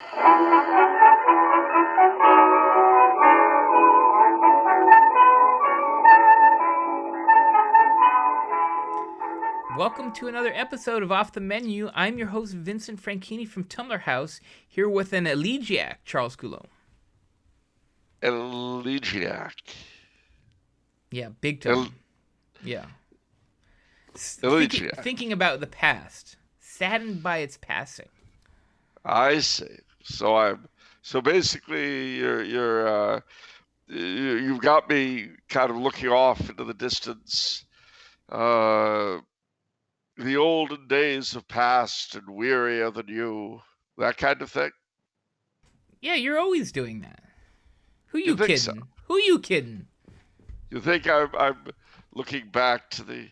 Welcome to another episode of Off the Menu. I'm your host, Vincent Franchini from Tumblr House, here with an elegiac, Charles Coulombe. Elegiac. Yeah, big time. Yeah. Elegiac. Thinking about the past, saddened by its passing. I see. So basically you've got me kind of looking off into the distance. The olden days have passed and wearier than you. That kind of thing. Yeah, you're always doing that. Who you kidding? So? Who you kidding? You think I'm looking back to the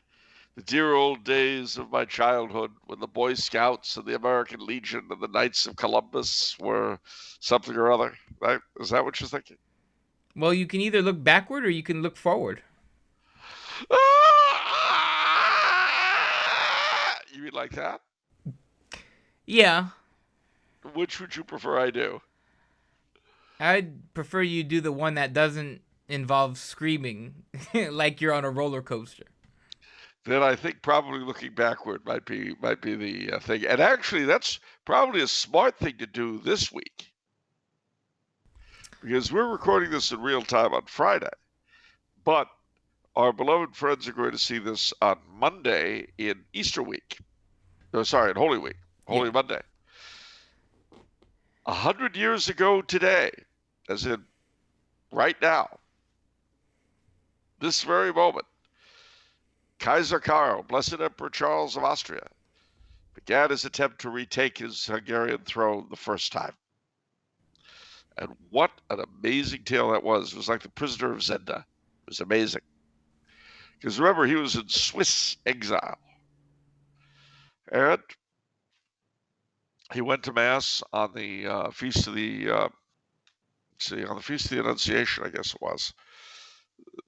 dear old days of my childhood when the Boy Scouts and the American Legion and the Knights of Columbus were something or other? Right? Is that what you're thinking? Well, you can either look backward or you can look forward. You mean like that? Yeah. Which would you prefer I do? I'd prefer you do the one that doesn't involve screaming like you're on a roller coaster. Then I think probably looking backward might be the thing. And actually, that's probably a smart thing to do this week. Because we're recording this in real time on Friday. But our beloved friends are going to see this on Monday in Easter week. No, sorry, in Holy Week. Holy Monday. 100 years ago today, as in right now, this very moment, Kaiser Karl, Blessed Emperor Charles of Austria, began his attempt to retake his Hungarian throne the first time. And what an amazing tale that was. It was like the Prisoner of Zenda. It was amazing. Because remember, he was in Swiss exile. And he went to Mass on the Feast of the, on the Feast of the Annunciation, I guess it was.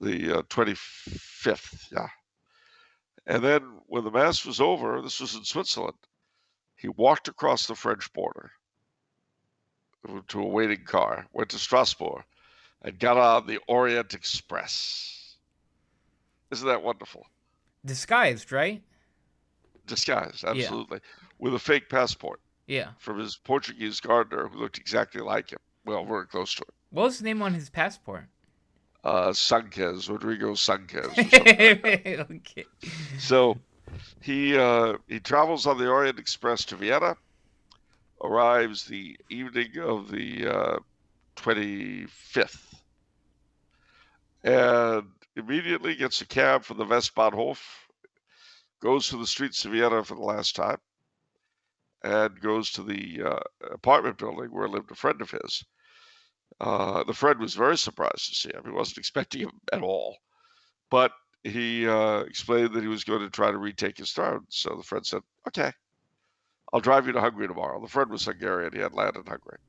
The 25th, yeah. And then when the Mass was over, this was in Switzerland, he walked across the French border to a waiting car, went to Strasbourg, and got on the Orient Express. Isn't that wonderful? Disguised, right? Disguised, absolutely. Yeah. With a fake passport. Yeah. From his Portuguese gardener who looked exactly like him. Well, very close to him. What was the name on his passport? Sanchez, Rodrigo Sanchez. Or something like that. Okay. So he travels on the Orient Express to Vienna, arrives the evening of the 25th, and immediately gets a cab from the Westbahnhof, goes to the streets of Vienna for the last time, and goes to the apartment building where lived a friend of his. The friend was very surprised to see him. He wasn't expecting him at all. But he explained that he was going to try to retake his throne. So the friend said, okay, I'll drive you to Hungary tomorrow. The friend was Hungarian. He had land in Hungary.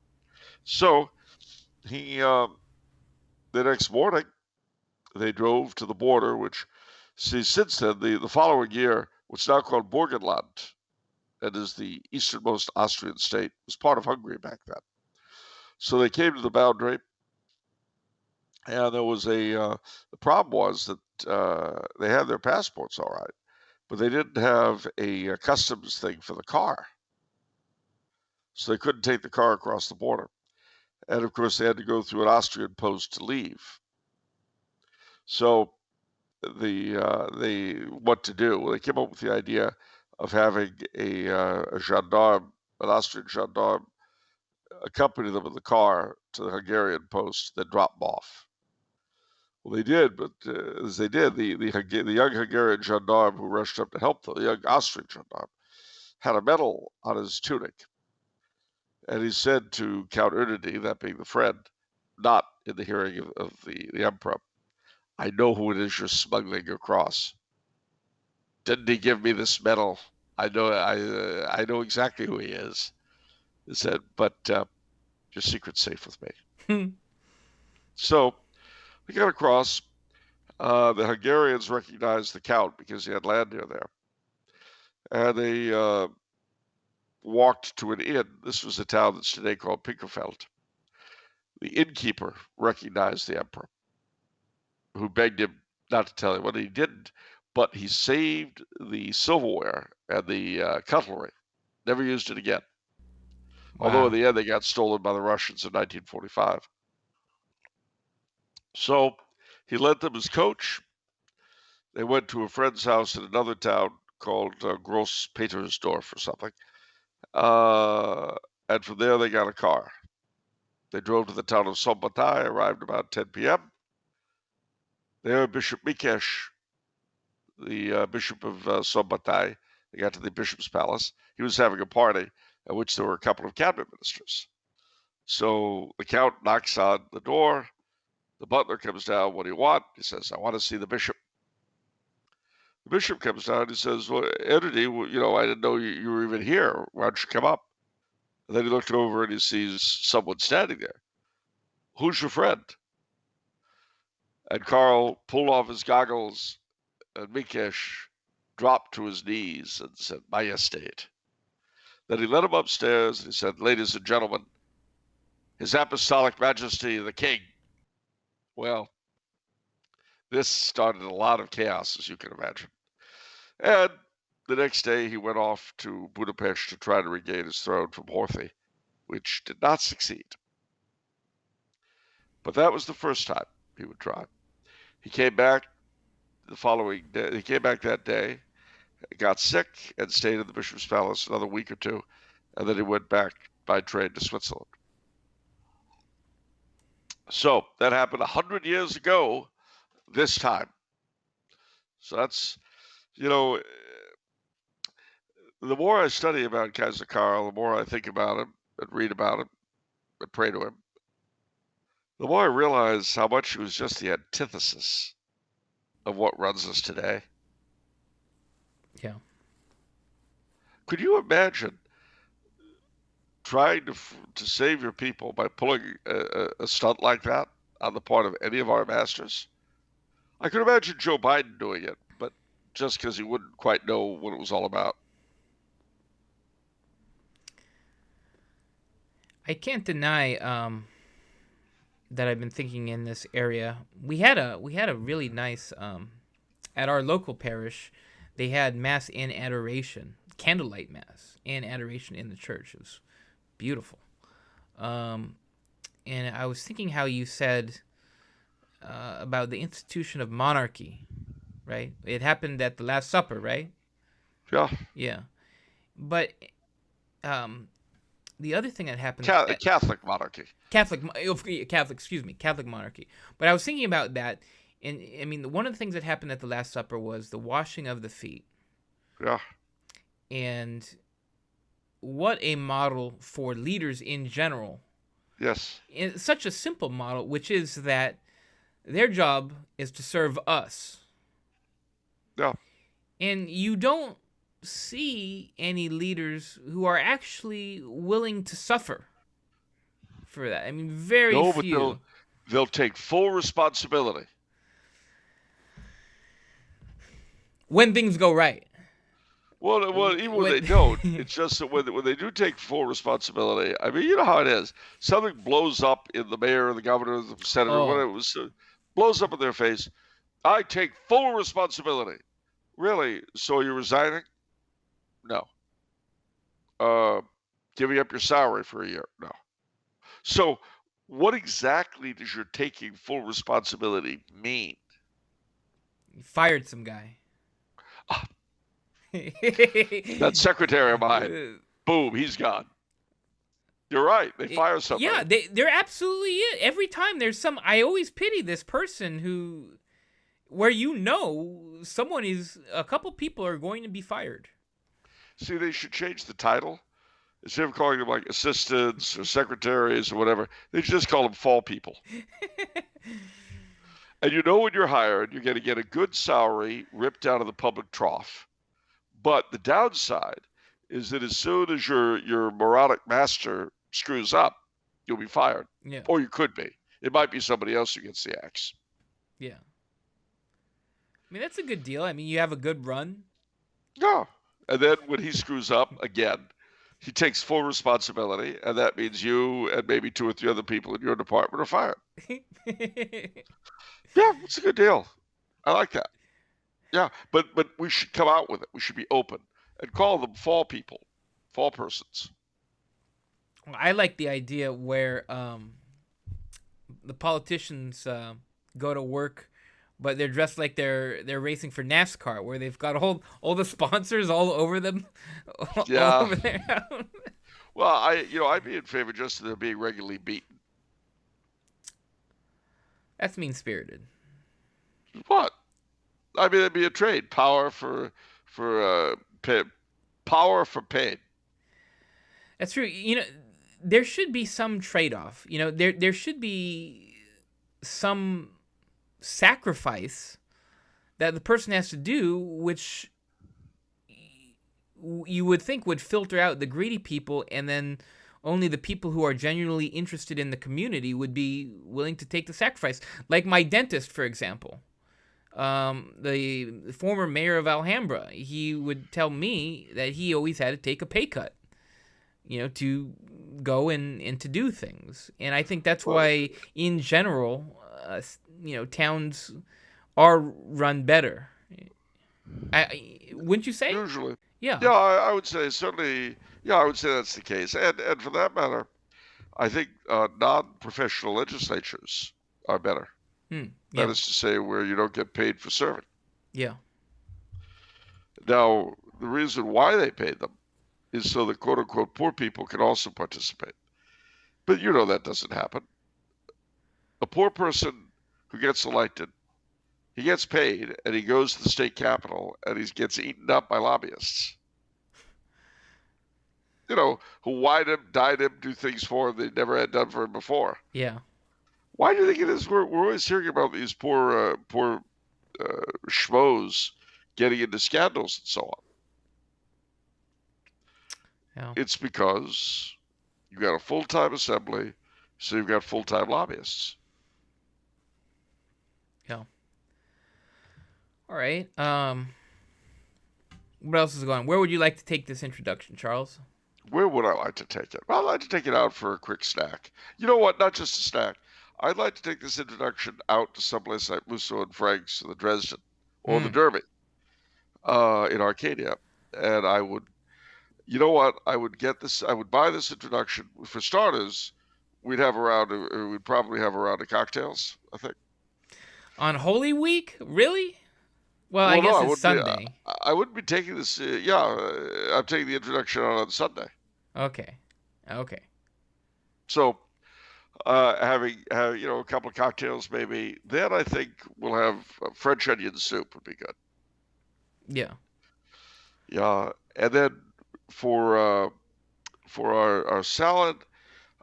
So he, the next morning, they drove to the border, which, see, since then, the following year, what's now called Burgenland, that is the easternmost Austrian state, was part of Hungary back then. So they came to the boundary, and there was the problem was that they had their passports all right, but they didn't have a customs thing for the car. So they couldn't take the car across the border. And of course, they had to go through an Austrian post to leave. So what to do? Well, they came up with the idea of having a gendarme, an Austrian gendarme, accompany them in the car to the Hungarian post, then drop them off. Well, they did, but as they did, the young Hungarian gendarme who rushed up to help them, the young Austrian gendarme, had a medal on his tunic. And he said to Count Ernedy, that being the friend, not in the hearing of the emperor, I know who it is you're smuggling across. Didn't he give me this medal? I know exactly who he is. He said, but your secret's safe with me. So we got across. The Hungarians recognized the Count because he had land near there. And they walked to an inn. This was a town that's today called Pinkerfeld. The innkeeper recognized the emperor, who begged him not to tell him what he didn't, but he saved the silverware and the cutlery. Never used it again. Although in Wow. the end they got stolen by the Russians in 1945. So he lent them his coach. They went to a friend's house in another town called Gross Petersdorf or something. And from there they got a car. They drove to the town of Sombatai, arrived about 10 p.m. There, Bishop Mikesh, the bishop of Sombatai, they got to the bishop's palace. He was having a party at which there were a couple of cabinet ministers. So the count knocks on the door. The butler comes down. What do you want? He says, I want to see the bishop. The bishop comes down. He says, well, Entity, I didn't know you were even here. Why don't you come up? And then he looked over and he sees someone standing there. Who's your friend? And Karl pulled off his goggles, and Mikesh dropped to his knees and said, Majestate. Then he led him upstairs and he said, ladies and gentlemen, His Apostolic Majesty the King. Well, this started a lot of chaos, as you can imagine. And the next day he went off to Budapest to try to regain his throne from Horthy, which did not succeed. But that was the first time he would try. He came back the following day. He came back that day, got sick, and stayed in the bishop's palace another week or two, and then he went back by train to Switzerland. So that happened 100 years ago this time. So that's, the more I study about Kaiser Karl, the more I think about him and read about him and pray to him, the more I realize how much he was just the antithesis of what runs us today. Yeah. Could you imagine trying to save your people by pulling a stunt like that on the part of any of our masters? I could imagine Joe Biden doing it, but just because he wouldn't quite know what it was all about. I can't deny that I've been thinking in this area. We had a really nice at our local parish. They had mass and adoration, candlelight mass and adoration in the church. It was beautiful. And I was thinking how you said about the institution of monarchy, right? It happened at the Last Supper, right? Yeah. Yeah. But the other thing that happened Catholic monarchy. Catholic, Catholic monarchy. But I was thinking about that, and I mean, one of the things that happened at the Last Supper was the washing of the feet. Yeah. And what a model for leaders in general. Yes. It's such a simple model, which is that their job is to serve us. Yeah. And you don't see any leaders who are actually willing to suffer for that. I mean, very few. But they'll take full responsibility when things go right. Well, even when they don't, it's just that when they do take full responsibility, I mean, you know how it is. Something blows up in the mayor, the governor, the senator, whatever it was, blows up in their face. I take full responsibility. Really? So you're resigning? No. Giving up your salary for a year? No. So what exactly does your taking full responsibility mean? You fired some guy. That secretary of mine, boom, he's gone. You're right. They fire somebody. Yeah, they're absolutely it. Every time there's some, I always pity this person where a couple people are going to be fired. See, they should change the title. Instead of calling them like assistants or secretaries or whatever, they should just call them fall people. And when you're hired, you're going to get a good salary ripped out of the public trough. But the downside is that as soon as your moronic master screws up, you'll be fired. Yeah. Or you could be. It might be somebody else who gets the axe. Yeah. I mean, that's a good deal. I mean, you have a good run. Yeah. And then when he screws up again, he takes full responsibility, and that means you and maybe 2 or 3 other people in your department are fired. Yeah, it's a good deal. I like that. Yeah, but we should come out with it. We should be open and call them fall people, fall persons. I like the idea where the politicians go to work, but they're dressed like they're racing for NASCAR, where they've got all the sponsors all over them, all Yeah. over there. Well, I'd be in favor just of them being regularly beaten. That's mean spirited. What? I mean, it'd be a trade. Power for pay, power for pain. That's true. There should be some trade off. There should be some sacrifice that the person has to do, which you would think would filter out the greedy people, and then only the people who are genuinely interested in the community would be willing to take the sacrifice. Like my dentist, for example. The former mayor of Alhambra, he would tell me that he always had to take a pay cut, to go and to do things. And I think that's why, in general, towns are run better. Wouldn't you say? Usually. Yeah. Yeah, I would say certainly. Yeah, I would say that's the case. And for that matter, I think non-professional legislatures are better. Yeah. That is to say, where you don't get paid for serving. Yeah. Now, the reason why they pay them is so that quote-unquote poor people can also participate. But that doesn't happen. A poor person who gets elected, he gets paid, and he goes to the state capitol, and he gets eaten up by lobbyists. Who wine him, dine him, do things for him they never had done for him before. Yeah. Why do you think it is we're always hearing about these poor schmoes getting into scandals and so on? Yeah. It's because you've got a full-time assembly, so you've got full-time lobbyists. Yeah. All right. What else is going on? Where would you like to take this introduction, Charles? Where would I like to take it? Well, I'd like to take it out for a quick snack. You know what? Not just a snack. I'd like to take this introduction out to someplace like Musso and Frank's or the Dresden or the Derby in Arcadia. And I would, I would buy this introduction. For starters, we'd probably have a round of cocktails, I think. On Holy Week? Really? Well, I guess it's Sunday. I wouldn't be taking this. I'm taking the introduction out on Sunday. Okay. So, having a couple of cocktails maybe. Then I think we'll have French onion soup would be good. Yeah. Yeah, and then for our salad,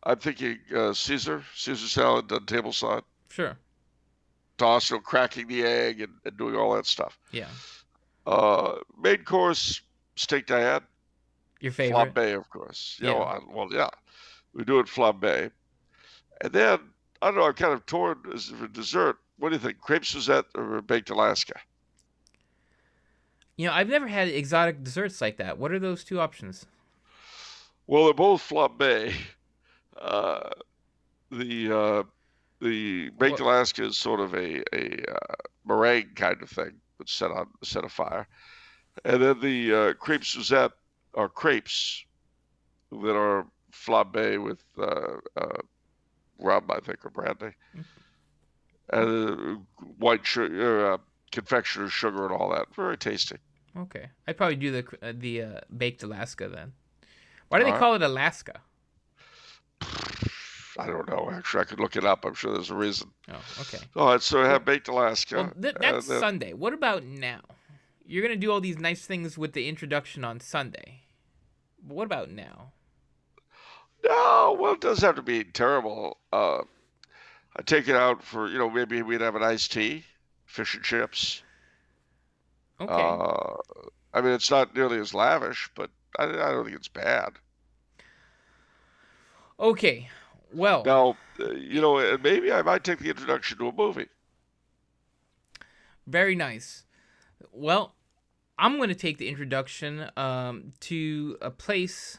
I'm thinking Caesar salad done tableside. Sure. Toss, cracking the egg and doing all that stuff. Yeah. Main course, steak Diane. Your favorite? Flambe, of course. Yeah. We do it flambe. And then, I don't know, I'm kind of torn as for dessert. What do you think, crepe Suzette or baked Alaska? I've never had exotic desserts like that. What are those two options? Well, they're both flambe. The baked Alaska is sort of a meringue kind of thing, but set of fire. And then the crepe Suzette are crepes that are flambe with rum, I think, or brandy. And white sugar, confectioner's sugar and all that. Very tasty. Okay. I'd probably do the baked Alaska then. Why do they call it Alaska? I don't know. Actually, I could look it up. I'm sure there's a reason. Oh, okay. All right, so I have baked Alaska. Well, that's Sunday. What about now? You're going to do all these nice things with the introduction on Sunday. But what about now? No, well, it doesn't have to be terrible. I take it out for, maybe we'd have an iced tea, fish and chips. Okay. I mean, it's not nearly as lavish, but I don't think it's bad. Okay. Well, now, and maybe I might take the introduction to a movie. Very nice. Well, I'm going to take the introduction to a place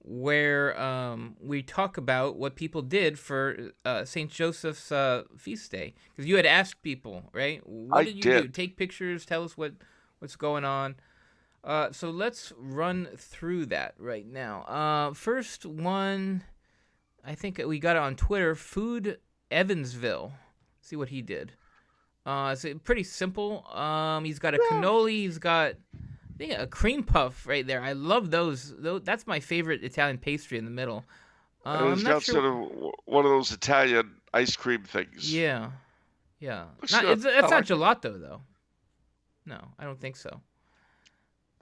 where we talk about what people did for Saint Joseph's feast day. Because you had asked people, right? What I did you do? did. Take pictures. Tell us what's going on. So let's run through that right now. First one, I think we got it on Twitter. Food Evansville. See what he did. It's pretty simple. He's got a Yeah. cannoli. He's got, I think, a cream puff right there. I love those. That's my favorite Italian pastry in the middle. And I'm it's not got sure. sort of one of those Italian ice cream things. Yeah, yeah. Looks Not good. it's I that's not like it. gelato though. No, I don't think so.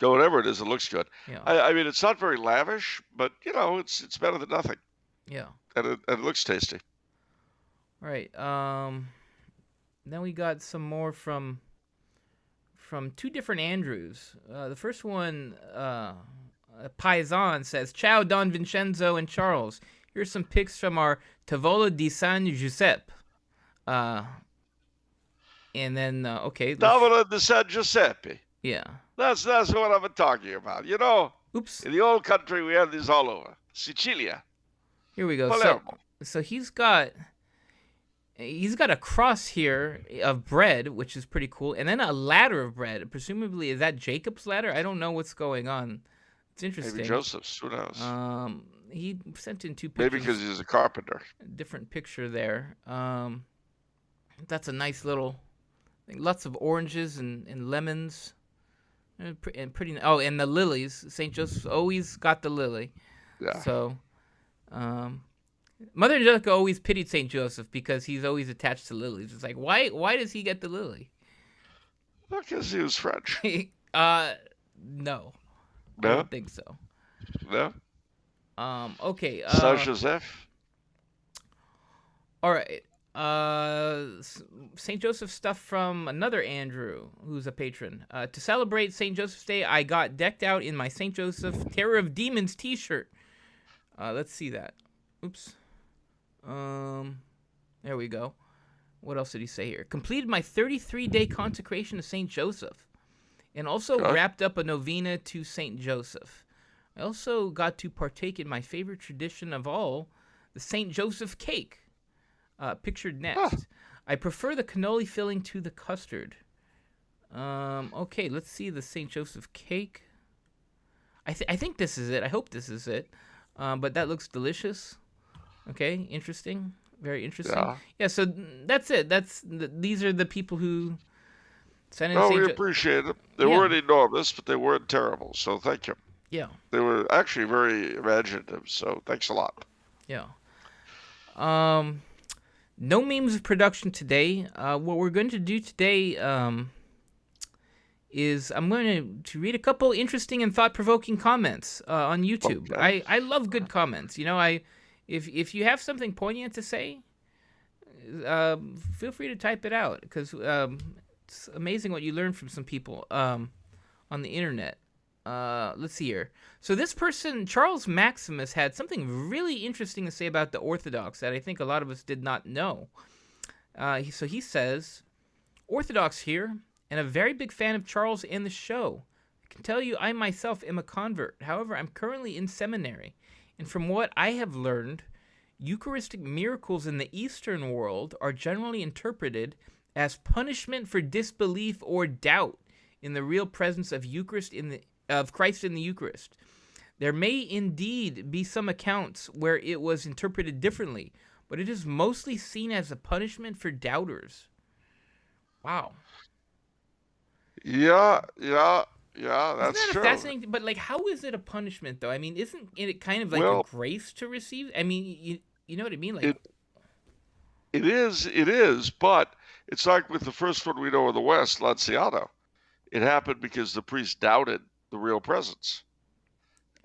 No, whatever it is, it looks good. Yeah, I mean, it's not very lavish, but it's better than nothing, yeah. and it looks tasty. All right. Then we got some more from two different Andrews. The first one, Paisan says, "Ciao, Don Vincenzo and Charles. Here's some pics from our Tavola di San Giuseppe." And then okay, Tavola di San Giuseppe. yeah. That's what I've been talking about. You know, Oops. in the old country, we have these all over. Sicilia, Here we go. Palermo. So he's got a cross here of bread, which is pretty cool, and then a ladder of bread. Presumably, is that Jacob's ladder? I don't know what's going on. It's interesting. Maybe Joseph's. Who knows? He sent in two pictures. Maybe because he's a carpenter. Different picture there. That's a nice little. Lots of oranges and lemons, and pretty. Oh, and the lilies. Saint Joseph's always got the lily. Yeah. So, Mother Angelica always pitied Saint Joseph because he's always attached to lilies. It's like, why does he get the lily? Because he was French. No. I No? don't think so. No? Okay. Saint Joseph? All right. Saint Joseph stuff from another Andrew, who's a patron. To celebrate Saint Joseph's Day, I got decked out in my Saint Joseph Terror of Demons T-shirt. Let's see that. Oops. There we go. What else did he say here? Completed my 33-day consecration to Saint Joseph, and also wrapped up a novena to Saint Joseph. I also got to partake in my favorite tradition of all, the Saint Joseph cake. Pictured next. I prefer the cannoli filling to the custard. Okay, let's see the Saint Joseph cake. I think this is it. I hope this is it. But that looks delicious. Okay, interesting. Very interesting. Yeah, so that's it. These are the people who sent in we appreciate it. They weren't enormous, but they weren't terrible. So thank you. Yeah. They were actually very imaginative. So thanks a lot. Yeah. No memes of production today. What we're going to do today is I'm going to read a couple interesting and thought-provoking comments on YouTube. Okay. I love good comments. You know, if you have something poignant to say, feel free to type it out, because it's amazing what you learn from some people on the internet. Let's see here. So this person, Charles Maximus, had something really interesting to say about the Orthodox that I think a lot of us did not know. So he says, Orthodox here, and a very big fan of Charles and the show. I can tell you I myself am a convert. However, I'm currently in seminary, and from what I have learned, Eucharistic miracles in the Eastern world are generally interpreted as punishment for disbelief or doubt in the real presence of of Christ in the Eucharist. There may indeed be some accounts where it was interpreted differently, but it is mostly seen as a punishment for doubters. Wow. Yeah, that's Isn't that true. fascinating? But like, how is it a punishment though? I mean, isn't it kind of like a grace to receive? I mean, you know what I mean? Like, it is, but it's like with the first one we know in the West, Lanciano. It happened because the priest doubted the real presence.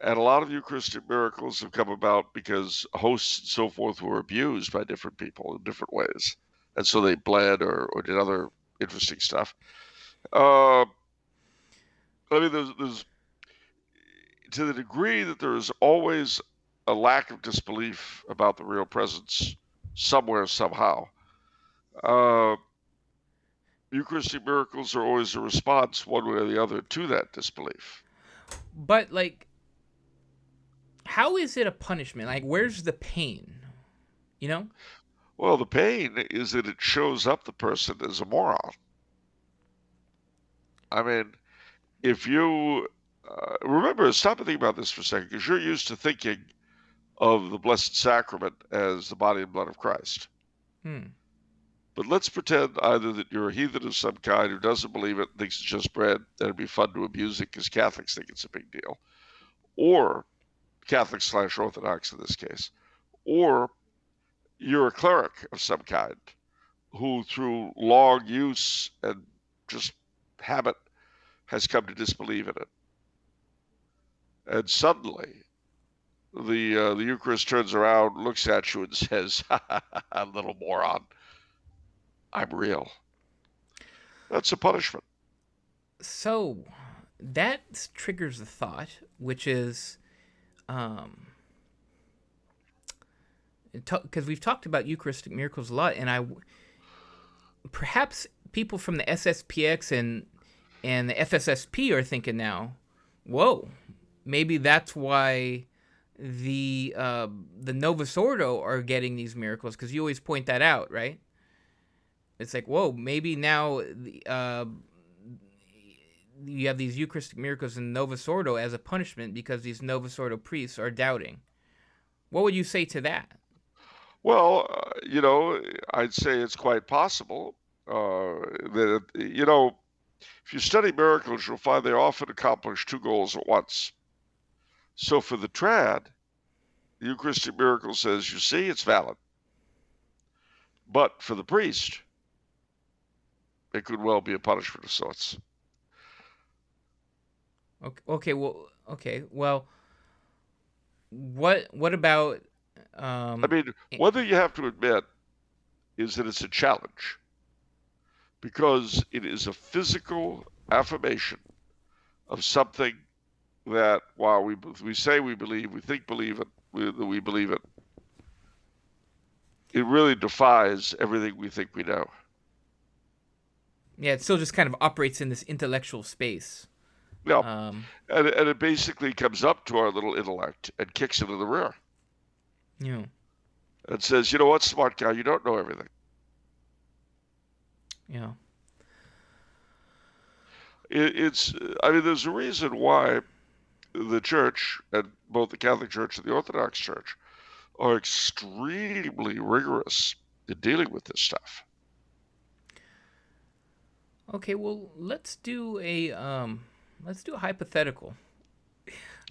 And a lot of Eucharistic miracles have come about because hosts and so forth were abused by different people in different ways. And so they bled or did other interesting stuff. I mean, there's to the degree that there is always a lack of disbelief about the real presence somewhere, somehow. Eucharistic miracles are always a response, one way or the other, to that disbelief. but like, how is it a punishment? Like, where's the pain? You know? Well, the pain is that it shows up the person as a moron. I mean, if you remember, stop and think about this for a second, because you're used to thinking of the Blessed Sacrament as the body and blood of Christ. But let's pretend either that you're a heathen of some kind who doesn't believe it, thinks it's just bread, and it'd be fun to abuse it because Catholics think it's a big deal, or Catholic/Orthodox in this case, or you're a cleric of some kind who, through long use and just habit, has come to disbelieve in it. And suddenly, the Eucharist turns around, looks at you, and says, "Little moron, I'm real." That's a punishment. So that triggers the thought, which is, because we've talked about Eucharistic miracles a lot, and perhaps people from the SSPX and the FSSP are thinking now, whoa, maybe that's why the Novus Ordo are getting these miracles, because you always point that out, right? It's like, whoa, maybe now you have these Eucharistic miracles in Novus Ordo as a punishment because these Novus Ordo priests are doubting. What would you say to that? Well, I'd say it's quite possible that, if you study miracles, you'll find they often accomplish two goals at once. So for the trad, the Eucharistic miracle says, you see, it's valid. But for the priest, it could well be a punishment of sorts. Okay. Well, what about? One thing you have to admit is that it's a challenge, because it is a physical affirmation of something that, while we say we believe, we think that we believe it, it really defies everything we think we know. Yeah, it still just kind of operates in this intellectual space. Yeah, and it basically comes up to our little intellect and kicks it in the rear. Yeah. And says, you know what, smart guy, you don't know everything. Yeah. There's a reason why the church, and both the Catholic Church and the Orthodox Church, are extremely rigorous in dealing with this stuff. Okay, well, let's do a hypothetical.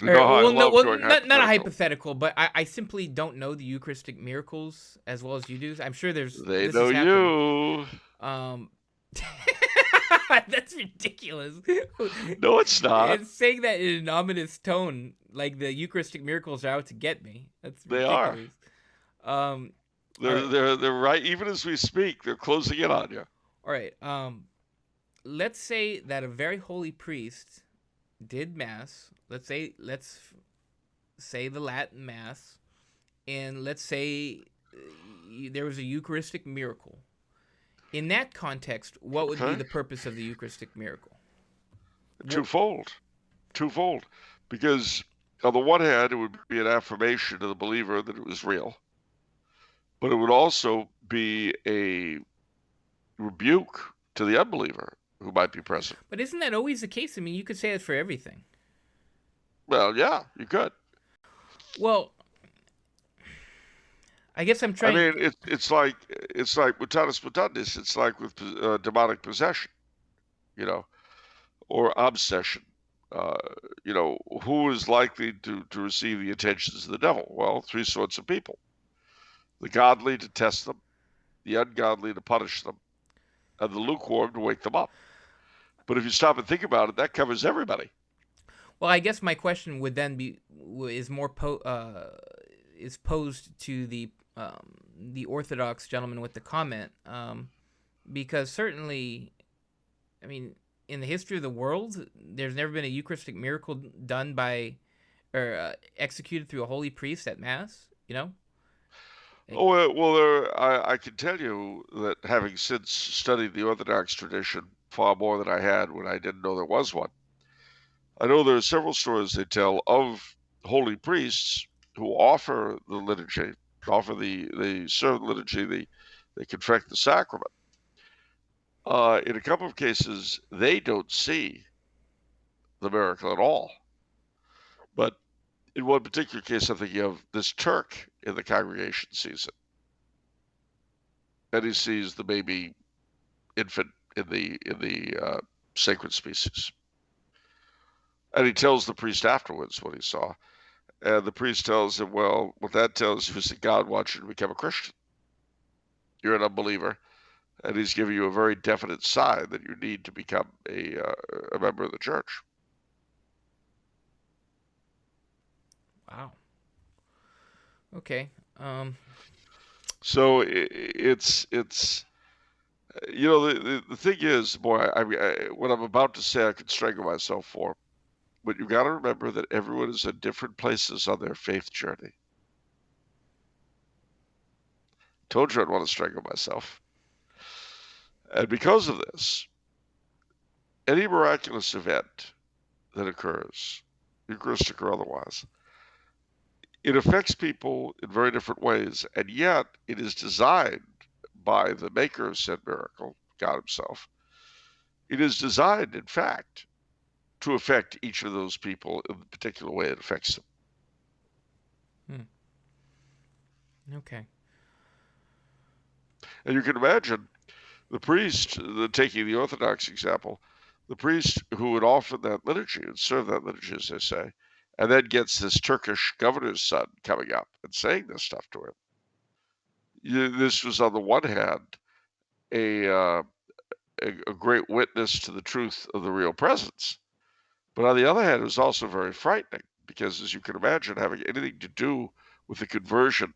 Not a hypothetical, but I simply don't know the Eucharistic miracles as well as you do. I'm sure they know you. That's ridiculous. No, it's not. It's saying that in an ominous tone, like the Eucharistic miracles are out to get me. That's ridiculous. They are. They're right. Even as we speak, they're closing in on you. All right. Let's say that a very holy priest did Mass. Let's say the Latin Mass, and let's say there was a Eucharistic miracle. In that context, what would be the purpose of the Eucharistic miracle? Twofold. Because on the one hand, it would be an affirmation to the believer that it was real, but it would also be a rebuke to the unbeliever who might be present. But isn't that always the case? I mean, you could say that for everything. Well, yeah, you could. Well, I guess I'm trying. I mean, it's like mutatis mutandis. It's like with demonic possession, or obsession. Who is likely to receive the attentions of the devil? Well, three sorts of people: the godly to test them, the ungodly to punish them, and the lukewarm to wake them up. But if you stop and think about it, that covers everybody. Well, I guess my question would then is posed to the Orthodox gentleman with the comment, because certainly, I mean, in the history of the world, there's never been a Eucharistic miracle done by or executed through a holy priest at Mass. I can tell you that, having since studied the Orthodox tradition far more than I had when I didn't know there was one, I know there are several stories they tell of holy priests who offer the liturgy, they serve the liturgy, they confect the sacrament. In a couple of cases, they don't see the miracle at all. But in one particular case, I'm thinking of this Turk in the congregation sees it. And he sees the baby infant in the sacred species. And he tells the priest afterwards what he saw. And the priest tells him, well, what that tells you is that God wants you to become a Christian. You're an unbeliever. And he's giving you a very definite sign that you need to become a member of the church. Wow. Okay. So it's you know, the thing is, boy, what I'm about to say I could strangle myself for, but you've got to remember that everyone is at different places on their faith journey. Told you I'd want to strangle myself. And because of this, any miraculous event that occurs, Eucharistic or otherwise, it affects people in very different ways, and yet it is designed by the maker of said miracle, God himself. It is designed, in fact, to affect each of those people in the particular way it affects them. Okay. And you can imagine the priest, taking the Orthodox example, the priest who would offer that liturgy and serve that liturgy, as they say, and then gets this Turkish governor's son coming up and saying this stuff to him. This was, on the one hand, a great witness to the truth of the real presence. But on the other hand, it was also very frightening because, as you can imagine, having anything to do with the conversion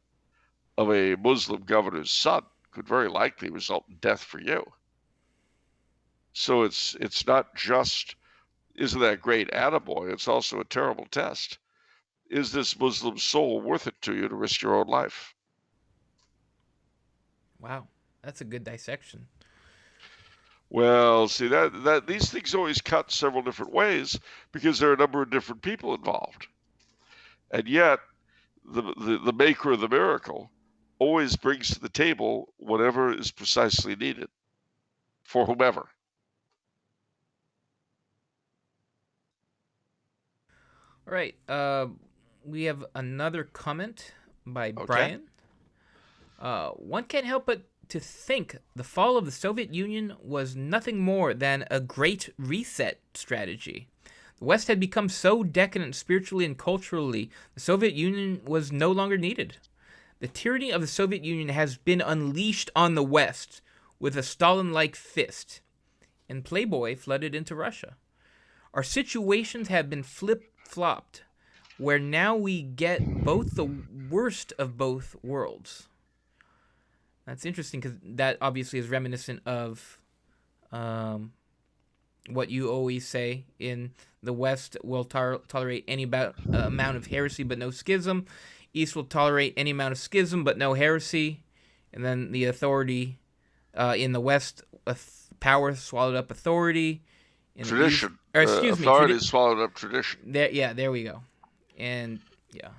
of a Muslim governor's son could very likely result in death for you. So it's not just, isn't that great attaboy? It's also a terrible test. Is this Muslim soul worth it to you to risk your own life? Wow. That's a good dissection. Well, see, that these things always cut several different ways because there are a number of different people involved. And yet, the maker of the miracle always brings to the table whatever is precisely needed for whomever. All right. We have another comment by Okay. Brian. One can't help but to think the fall of the Soviet Union was nothing more than a great reset strategy. The West had become so decadent spiritually and culturally, the Soviet Union was no longer needed. The tyranny of the Soviet Union has been unleashed on the West with a Stalin-like fist, and Playboy flooded into Russia. Our situations have been flip-flopped, where now we get both the worst of both worlds. That's interesting because that obviously is reminiscent of what you always say in the West will tolerate any amount of heresy but no schism. East will tolerate any amount of schism but no heresy. And then the authority in the West, power swallowed up authority. In Tradition. The East, authority swallowed up tradition. There we go. And yeah.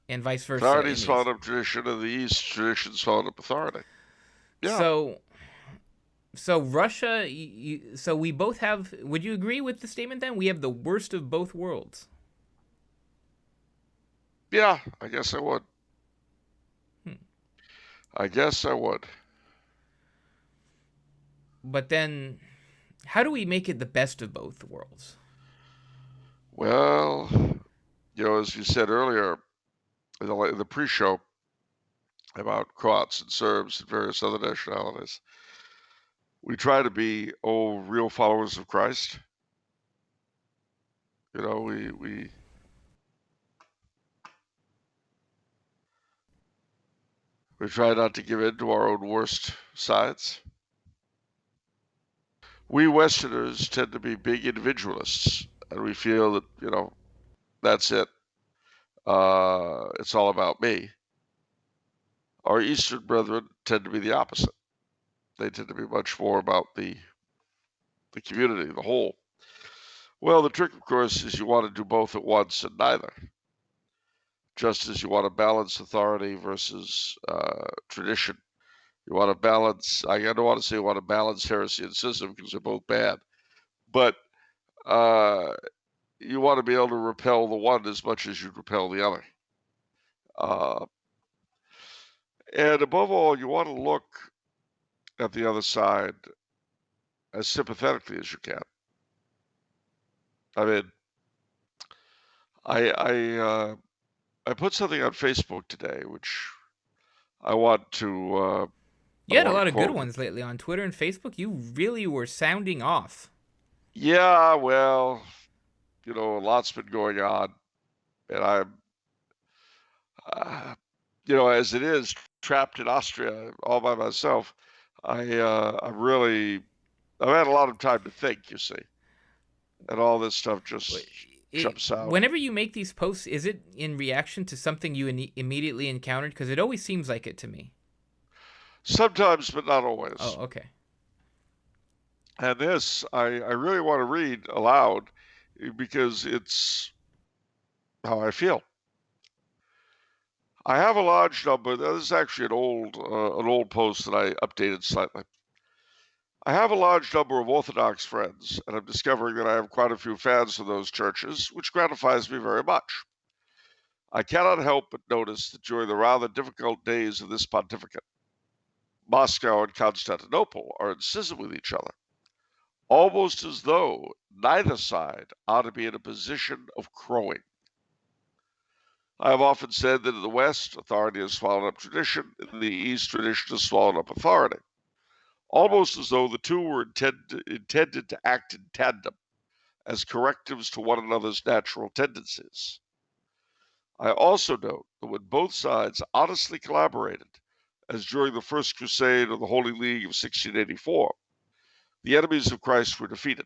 And vice versa. Authority swallowed up tradition, and the East, tradition swallowed up authority. Yeah. So Russia. So we both have. Would you agree with the statement then? We have the worst of both worlds. Yeah, I guess I would. I guess I would. But then, how do we make it the best of both worlds? Well, as you said earlier, in the pre-show about Croats and Serbs and various other nationalities, we try to be real followers of Christ. We try not to give in to our own worst sides. We Westerners tend to be big individualists, and we feel that that's it. It's all about me. Our Eastern brethren tend to be the opposite. They tend to be much more about the community, the whole. Well, the trick, of course, is you want to do both at once and neither. just as you want to balance authority versus tradition. You want to balance, I don't want to say you want to balance heresy and schism because they're both bad, but you want to be able to repel the one as much as you repel the other. And above all, you want to look at the other side as sympathetically as you can. I mean, I put something on Facebook today, which I want to. You had a lot of good ones lately on Twitter and Facebook. You really were sounding off. Yeah, well, a lot's been going on, and I'm, as it is, trapped in Austria all by myself. I've had a lot of time to think, you see, and all this stuff just jumps out. Whenever you make these posts, is it in reaction to something you immediately encountered? Because it always seems like it to me. Sometimes, but not always. Oh, okay. And this, I really want to read aloud because it's how I feel. I have a large number. This is actually an old post that I updated slightly. I have a large number of Orthodox friends, and I'm discovering that I have quite a few fans of those churches, which gratifies me very much. I cannot help but notice that during the rather difficult days of this pontificate, Moscow and Constantinople are in schism with each other, almost as though neither side ought to be in a position of crowing. I have often said that in the West, authority has swallowed up tradition, in the East, tradition has swallowed up authority, almost as though the two were intended to act in tandem as correctives to one another's natural tendencies. I also note that when both sides honestly collaborated, as during the First Crusade or the Holy League of 1684, the enemies of Christ were defeated.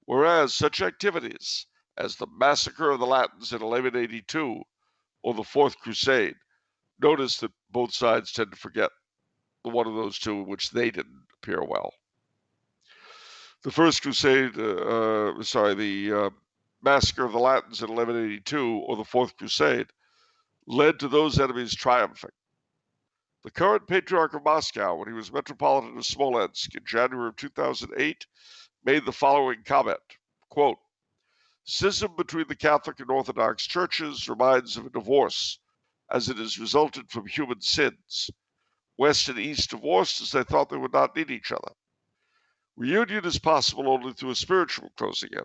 Whereas such activities as the massacre of the Latins in 1182 or the Fourth Crusade, notice that both sides tend to forget the one of those two in which they didn't appear well. The First Crusade, the massacre of the Latins in 1182 or the Fourth Crusade led to those enemies triumphing. The current Patriarch of Moscow, when he was Metropolitan of Smolensk in January of 2008, made the following comment, quote, "Schism between the Catholic and Orthodox churches reminds of a divorce, as it has resulted from human sins. West and East divorced as they thought they would not need each other. Reunion is possible only through a spiritual closing in.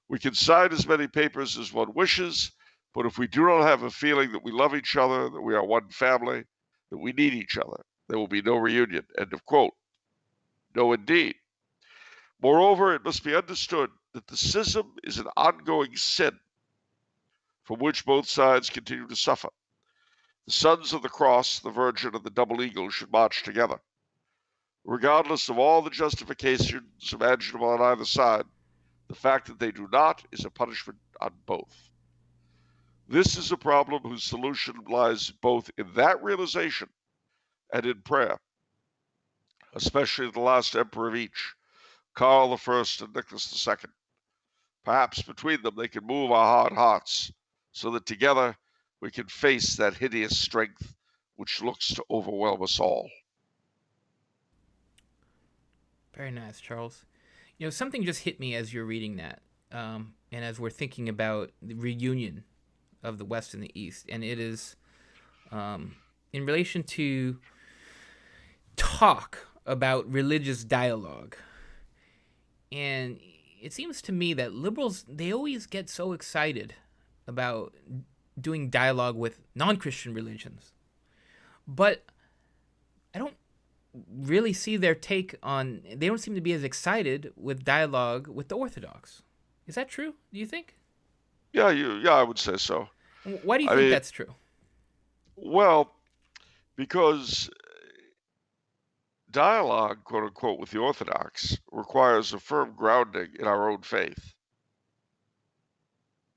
We can sign as many papers as one wishes, but if we do not have a feeling that we love each other, that we are one family, that we need each other, there will be no reunion." End of quote. No, indeed. Moreover, it must be understood that the schism is an ongoing sin from which both sides continue to suffer. The Sons of the Cross, the Virgin, and the Double Eagle should march together. Regardless of all the justifications imaginable on either side, the fact that they do not is a punishment on both. This is a problem whose solution lies both in that realization and in prayer, especially the last emperor of each, Karl I and Nicholas II. Perhaps between them they can move our hard hearts so that together we can face that hideous strength which looks to overwhelm us all. Very nice, Charles. Something just hit me as you're reading that, and as we're thinking about the reunion of the West and the East, and it is in relation to talk about religious dialogue. And it seems to me that liberals, they always get so excited about doing dialogue with non-Christian religions. But I don't really see their take on, they don't seem to be as excited with dialogue with the Orthodox. Is that true, do you think? Yeah, I would say so. Why do you think that's true? Well, because dialogue, quote unquote, with the Orthodox requires a firm grounding in our own faith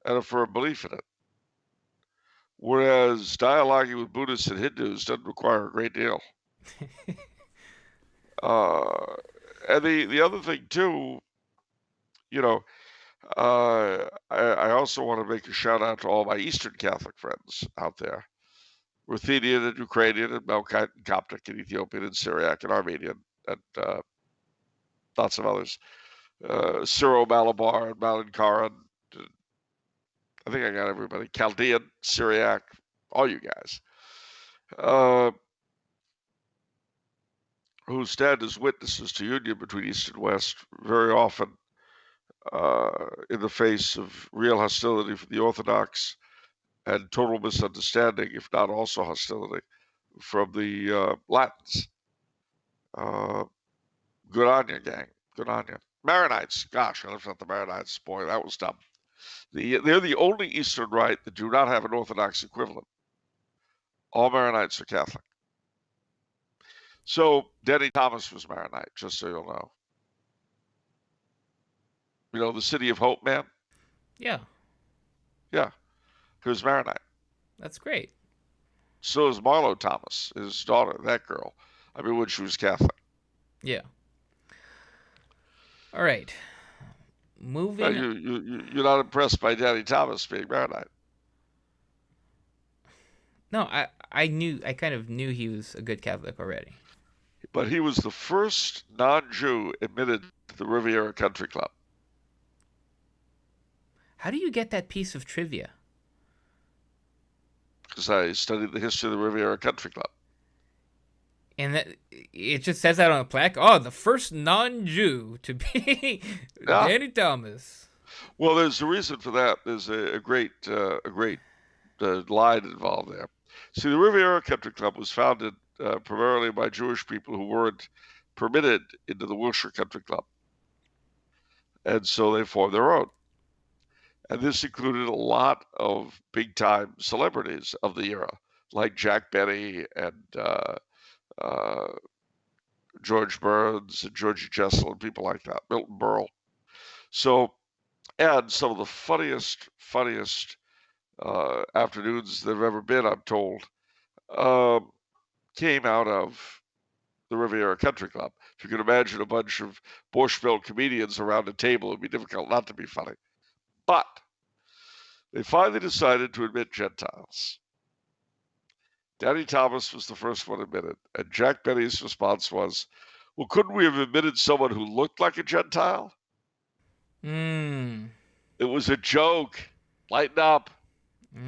and a firm belief in it. Whereas dialoguing with Buddhists and Hindus doesn't require a great deal. And the other thing too, I also want to make a shout out to all my Eastern Catholic friends out there. Ruthenian and Ukrainian and Melkite and Coptic and Ethiopian and Syriac and Armenian and lots of others. Syro-Malabar and Malankara. I think I got everybody. Chaldean, Syriac, all you guys. Who stand as witnesses to union between East and West, very often in the face of real hostility from the Orthodox and total misunderstanding, if not also hostility, from the Latins. Good on you, gang. Good on you. Maronites. Gosh, I left out the Maronites. Boy, that was dumb. They're the only Eastern Rite that do not have an Orthodox equivalent. All Maronites are Catholic. So Denny Thomas was Maronite, just so you'll know. You know, the City of Hope man? Yeah. Yeah. He was Maronite. That's great. So is Marlo Thomas, his daughter, that girl. I mean, when she was Catholic. Yeah. All right. Moving. You're not impressed by Danny Thomas being Maronite. No, I kind of knew he was a good Catholic already. But he was the first non-Jew admitted to the Riviera Country Club. How do you get that piece of trivia? Because I studied the history of the Riviera Country Club. And that it just says that on a plaque. Oh, the first non-Jew to be Danny Thomas. Well, there's a reason for that. There's a great line involved there. See, the Riviera Country Club was founded primarily by Jewish people who weren't permitted into the Wilshire Country Club. And so they formed their own. And this included a lot of big-time celebrities of the era, like Jack Benny and George Burns and Georgie Jessel and people like that, Milton Berle. So, and some of the funniest afternoons there have ever been, I'm told, came out of the Riviera Country Club. If you can imagine a bunch of Borscht Belt comedians around a table, it would be difficult not to be funny. But they finally decided to admit Gentiles. Danny Thomas was the first one admitted, and Jack Benny's response was, well, couldn't we have admitted someone who looked like a Gentile? It was a joke. Lighten up.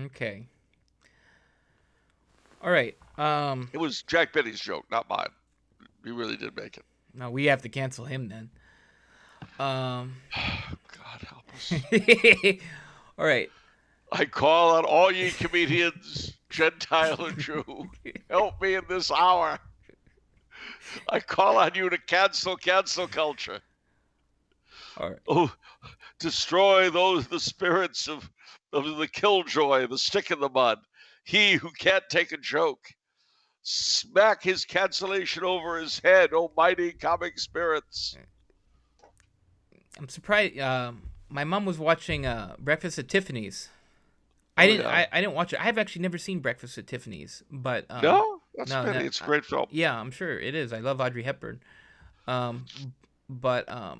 Okay. All right. It was Jack Benny's joke, not mine. He really did make it. No, we have to cancel him then. God help us. All right. I call on all ye comedians, Gentile or Jew, help me in this hour. I call on you to cancel culture. All right. Oh, destroy the spirits of the killjoy, the stick in the mud, he who can't take a joke. Smack his cancellation over his head, oh mighty comic spirits. I'm surprised. My mom was watching Breakfast at Tiffany's. I didn't watch it. I've actually never seen Breakfast at Tiffany's, but no, that's pity. It's a great film. Yeah, I'm sure it is. I love Audrey Hepburn. But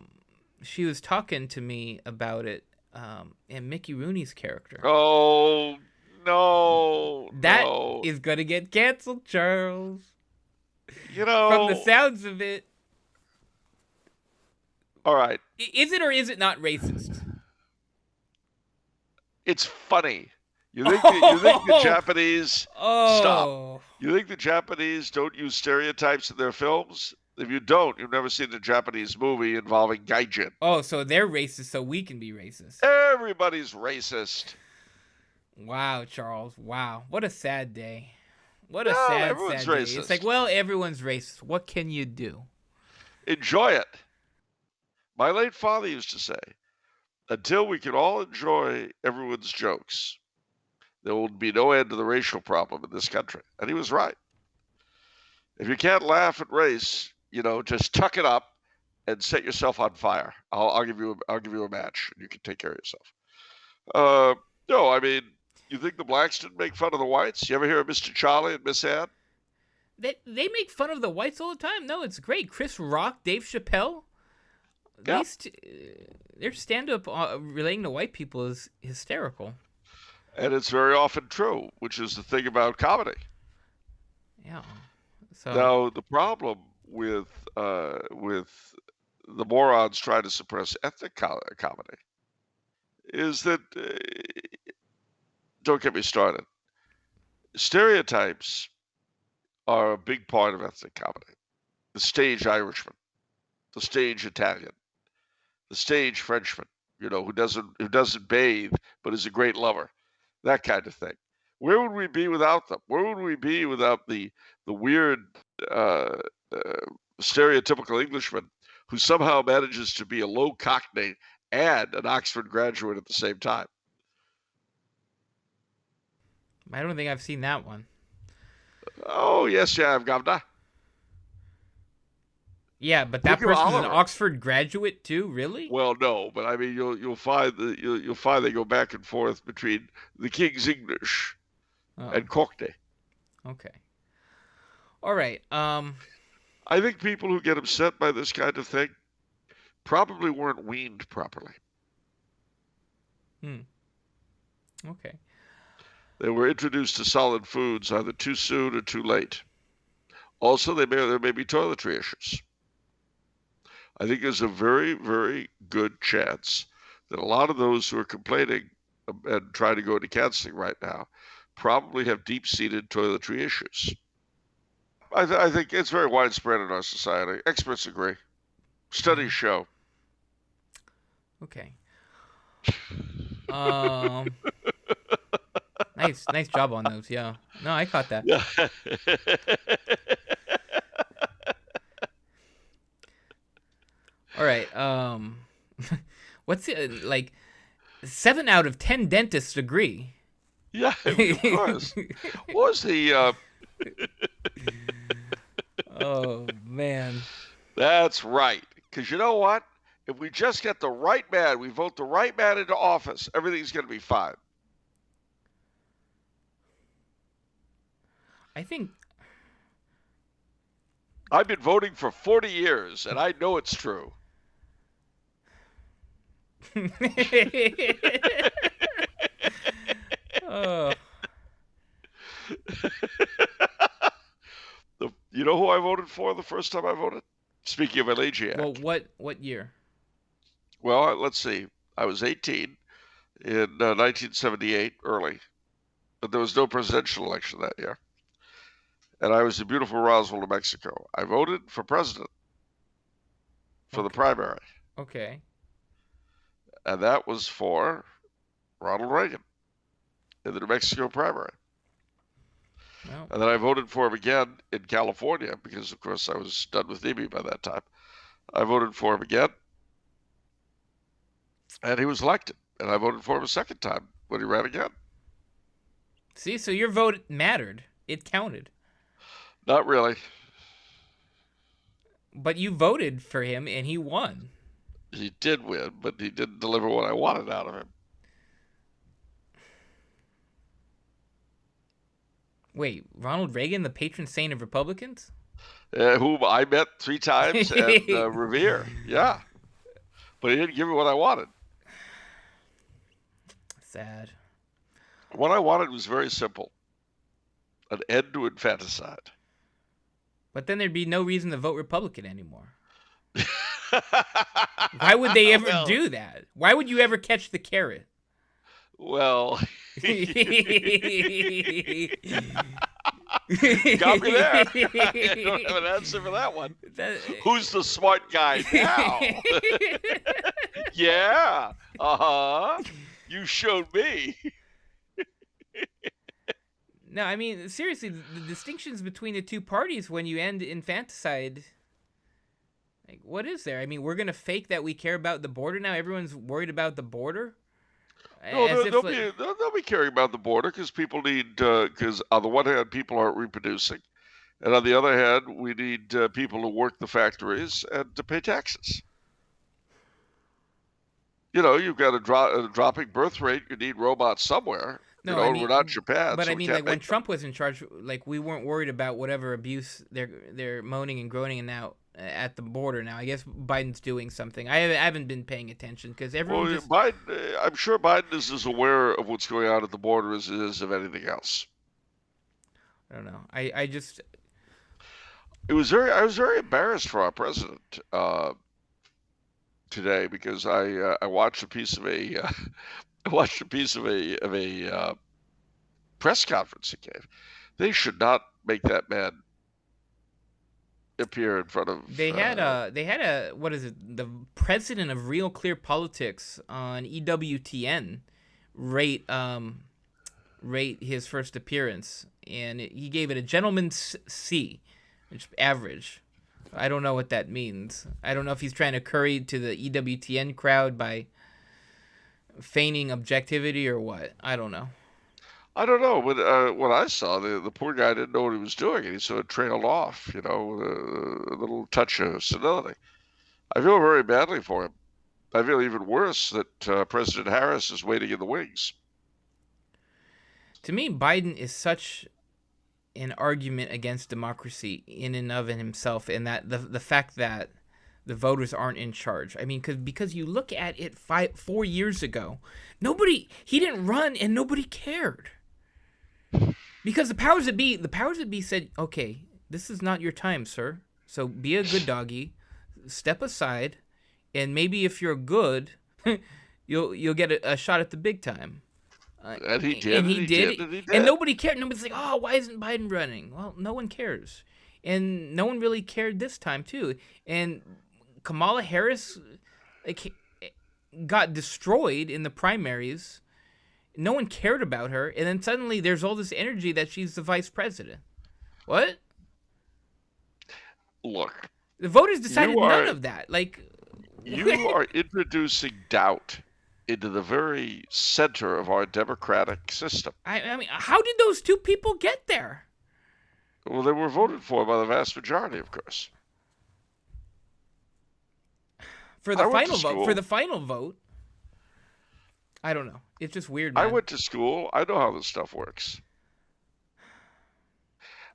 she was talking to me about it, and Mickey Rooney's character. Oh no! That is gonna get canceled, Charles. You know, from the sounds of it. All right. Is it or is it not racist? It's funny. You think the Japanese stop? You think the Japanese don't use stereotypes in their films? If you don't, you've never seen a Japanese movie involving gaijin. Oh, so they're racist, so we can be racist. Everybody's racist. Wow, Charles. Wow, what a sad day. What a sad racist. Day. It's like, well, everyone's racist. What can you do? Enjoy it. My late father used to say, until we can all enjoy everyone's jokes, there will be no end to the racial problem in this country. And he was right. If you can't laugh at race, just tuck it up and set yourself on fire. I'll give you a match, and you can take care of yourself. No, I mean, you think the blacks didn't make fun of the whites? You ever hear of Mr. Charlie and Miss Ann? They make fun of the whites all the time. No, it's great. Chris Rock, Dave Chappelle. Yeah. Their stand-up relating to white people is hysterical. And it's very often true, which is the thing about comedy. Yeah. So Now, the problem with the morons trying to suppress ethnic comedy is that, don't get me started, stereotypes are a big part of ethnic comedy. The stage Irishman, the stage Italian, the stage Frenchman, who doesn't bathe but is a great lover, that kind of thing. Where would we be without them? Where would we be without the weird uh, stereotypical Englishman who somehow manages to be a low Cockney and an Oxford graduate at the same time? I don't think I've seen that one. Oh yes, yeah, I've got that. Yeah, but that person's an Oxford graduate too. Really? Well, no, but I mean, you'll find you'll find they go back and forth between the King's English and Cockney. Okay. All right. I think people who get upset by this kind of thing probably weren't weaned properly. Okay. They were introduced to solid foods either too soon or too late. Also, there may be toiletry issues. I think there's a very, very good chance that a lot of those who are complaining and trying to go into counseling right now probably have deep-seated toiletry issues. I think it's very widespread in our society. Experts agree. Studies show. Okay. Nice job on those. Yeah. No, I caught that. Yeah. All right. What's it like? 7 out of 10 dentists agree. Yeah, of course. What was the? Oh man. That's right. Because you know what? If we just get the right man, we vote the right man into office, everything's going to be fine. I think I've been voting for 40 years, and I know it's true. Oh. You know who I voted for the first time I voted? Speaking of elegiac. Well, what year? Well, let's see. I was 18 in 1978, early, but there was no presidential election that year. And I was in beautiful Roswell, New Mexico. I voted for president for the primary. Okay. And that was for Ronald Reagan in the New Mexico primary. Well. And then I voted for him again in California because, of course, I was done with NIMI by that time. I voted for him again, and he was elected. And I voted for him a second time when he ran again. See, so your vote mattered. It counted. Not really. But you voted for him, and he won. He did win, but he didn't deliver what I wanted out of him. Wait, Ronald Reagan, the patron saint of Republicans? Whom I met 3 times and revere. Yeah. But he didn't give me what I wanted. Sad. What I wanted was very simple. An end to infanticide. But then there'd be no reason to vote Republican anymore. Why would they ever do that? Why would you ever catch the carrot? Well, got me there. I don't have an answer for that one. Who's the smart guy now? Yeah. Uh-huh. You showed me. No, I mean, seriously, the distinctions between the two parties when you end infanticide, like, what is there? I mean, we're going to fake that we care about the border now? Everyone's worried about the border? No, they'll be caring about the border because people need, because on the one hand, people aren't reproducing. And on the other hand, we need people to work the factories and to pay taxes. You know, you've got a dropping birth rate. You need robots somewhere. No, I mean, we're not Japan. But so I mean, like when Trump was in charge, like we weren't worried about whatever abuse they're moaning and groaning at the border now. I guess Biden's doing something. I haven't been paying attention because everyone Well, just. Biden, I'm sure Biden is as aware of what's going on at the border as it is of anything else. I don't know. I just. I was very embarrassed for our president today because I watched a piece of a I watched a piece of a press conference he gave. They should not make that man appear in front of. They had a what is it? The president of Real Clear Politics on EWTN rate his first appearance, and he gave it a gentleman's C, which is average. I don't know what that means. I don't know if he's trying to curry to the EWTN crowd by feigning objectivity or what. I don't know. I don't know, but when I saw the poor guy didn't know what he was doing, and he sort of trailed off, with a little touch of senility. I feel very badly for him. I feel even worse that President Harris is waiting in the wings. To me, Biden is such an argument against democracy in and of himself, and that the fact that the voters aren't in charge. I mean, because you look at it 4 years ago, he didn't run and nobody cared. Because the powers that be said, okay, this is not your time, sir. So be a good doggy, step aside, and maybe if you're good, you'll get a shot at the big time. And he did. And nobody cared. Nobody's like, oh, why isn't Biden running? Well, no one cares. And no one really cared this time, too. And Kamala Harris got destroyed in the primaries. No one cared about her. And then suddenly there's all this energy that she's the vice president. What? Look. The voters decided none of that. You are introducing doubt into the very center of our democratic system. I mean, how did those two people get there? Well, they were voted for by the vast majority, of course. For the final vote, I don't know. It's just weird, man. I went to school. I know how this stuff works.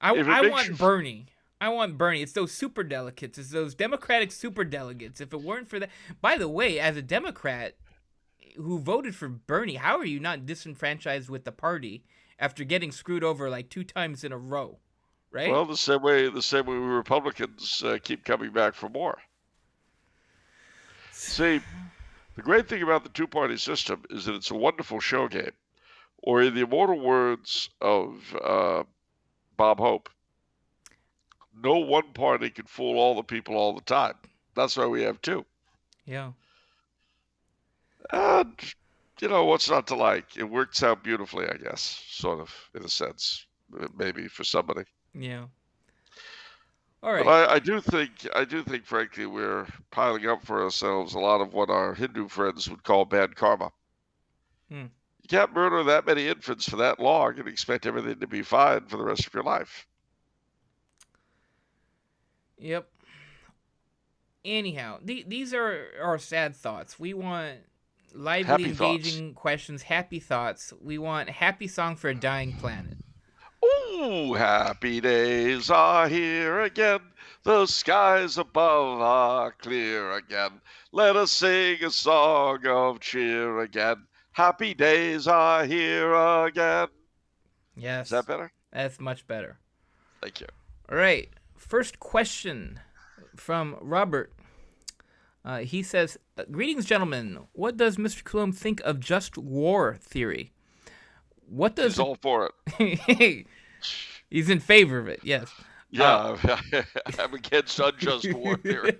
I want Bernie. I want Bernie. It's those superdelegates. It's those Democratic superdelegates. If it weren't for that... By the way, as a Democrat who voted for Bernie, how are you not disenfranchised with the party after getting screwed over like 2 times in a row? Right? Well, the same way we Republicans keep coming back for more. See, the great thing about the two-party system is that it's a wonderful show game. Or in the immortal words of Bob Hope, no one party can fool all the people all the time. That's why we have two. Yeah. And, what's not to like? It works out beautifully, I guess, sort of, in a sense, maybe for somebody. Yeah. All right. But I do think, frankly, we're piling up for ourselves a lot of what our Hindu friends would call bad karma. You can't murder that many infants for that long and expect everything to be fine for the rest of your life. Yep. Anyhow, these are our sad thoughts. We want lively, Happy engaging thoughts. questions, happy thoughts. We want a happy song for a dying planet. Ooh, happy days are here again. The skies above are clear again. Let us sing a song of cheer again. Happy days are here again. Yes. Is that better? That's much better. Thank you. All right. First question from Robert. He says, greetings, gentlemen. What does Mr. Coulombe think of just war theory? What does... He's all for it. He's in favor of it, yes. Yeah, I'm against unjust war theory.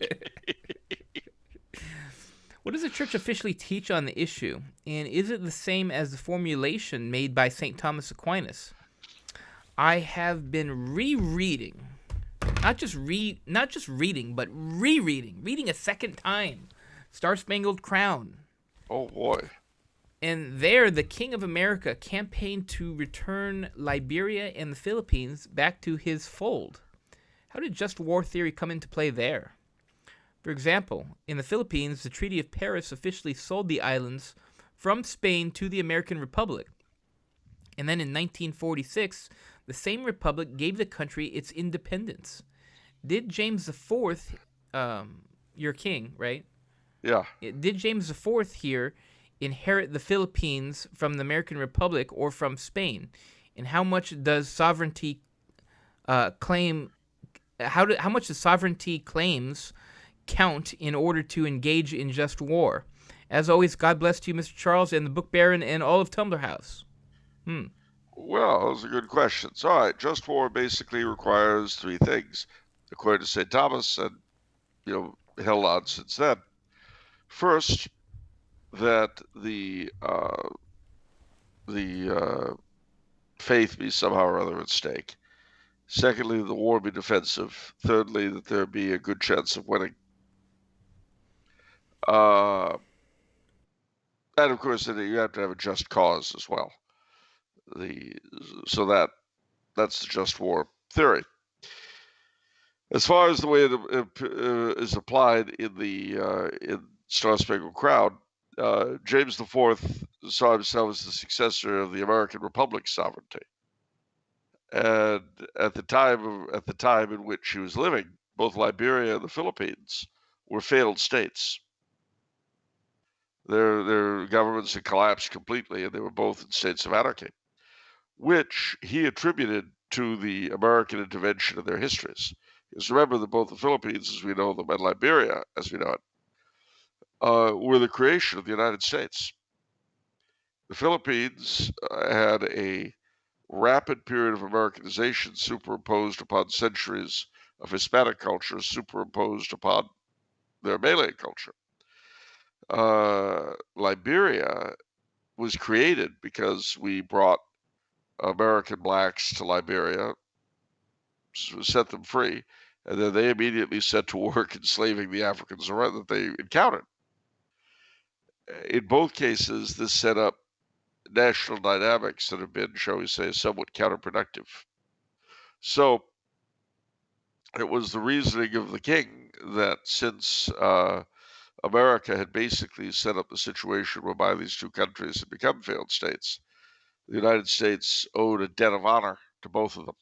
What does the church officially teach on the issue? And is it the same as the formulation made by St. Thomas Aquinas? I have been rereading, not just reading, but reading a second time, Star Spangled Crown. Oh, boy. And there, the King of America campaigned to return Liberia and the Philippines back to his fold. How did just war theory come into play there? For example, in the Philippines, the Treaty of Paris officially sold the islands from Spain to the American Republic. And then in 1946, the same republic gave the country its independence. Did James IV your king, right? Yeah. Did James IV here inherit the Philippines from the American Republic or from Spain? And how much does sovereignty claim? How much does sovereignty claims count in order to engage in just war? As always, God bless to you, Mr. Charles, and the Book Baron, and all of Tumbler House. Well, those are good questions. All right, just war basically requires three things, according to St. Thomas, and held on since then. First, that the faith be somehow or other at stake. Secondly, the war be defensive. Thirdly, that there be a good chance of winning. And of course, you have to have a just cause as well. So that's the just war theory. As far as the way it is applied in Star Spangled Crown, James IV saw himself as the successor of the American Republic's sovereignty. And at the time in which he was living, both Liberia and the Philippines were failed states. Their governments had collapsed completely, and they were both in states of anarchy, which he attributed to the American intervention in their histories. Because remember that both the Philippines, as we know them, and Liberia, as we know it, were the creation of the United States. The Philippines had a rapid period of Americanization superimposed upon centuries of Hispanic culture superimposed upon their Malay culture. Liberia was created because we brought American blacks to Liberia, set them free, and then they immediately set to work enslaving the Africans that they encountered. In both cases, this set up national dynamics that have been, shall we say, somewhat counterproductive. So it was the reasoning of the king that since America had basically set up the situation whereby these two countries had become failed states, the United States owed a debt of honor to both of them.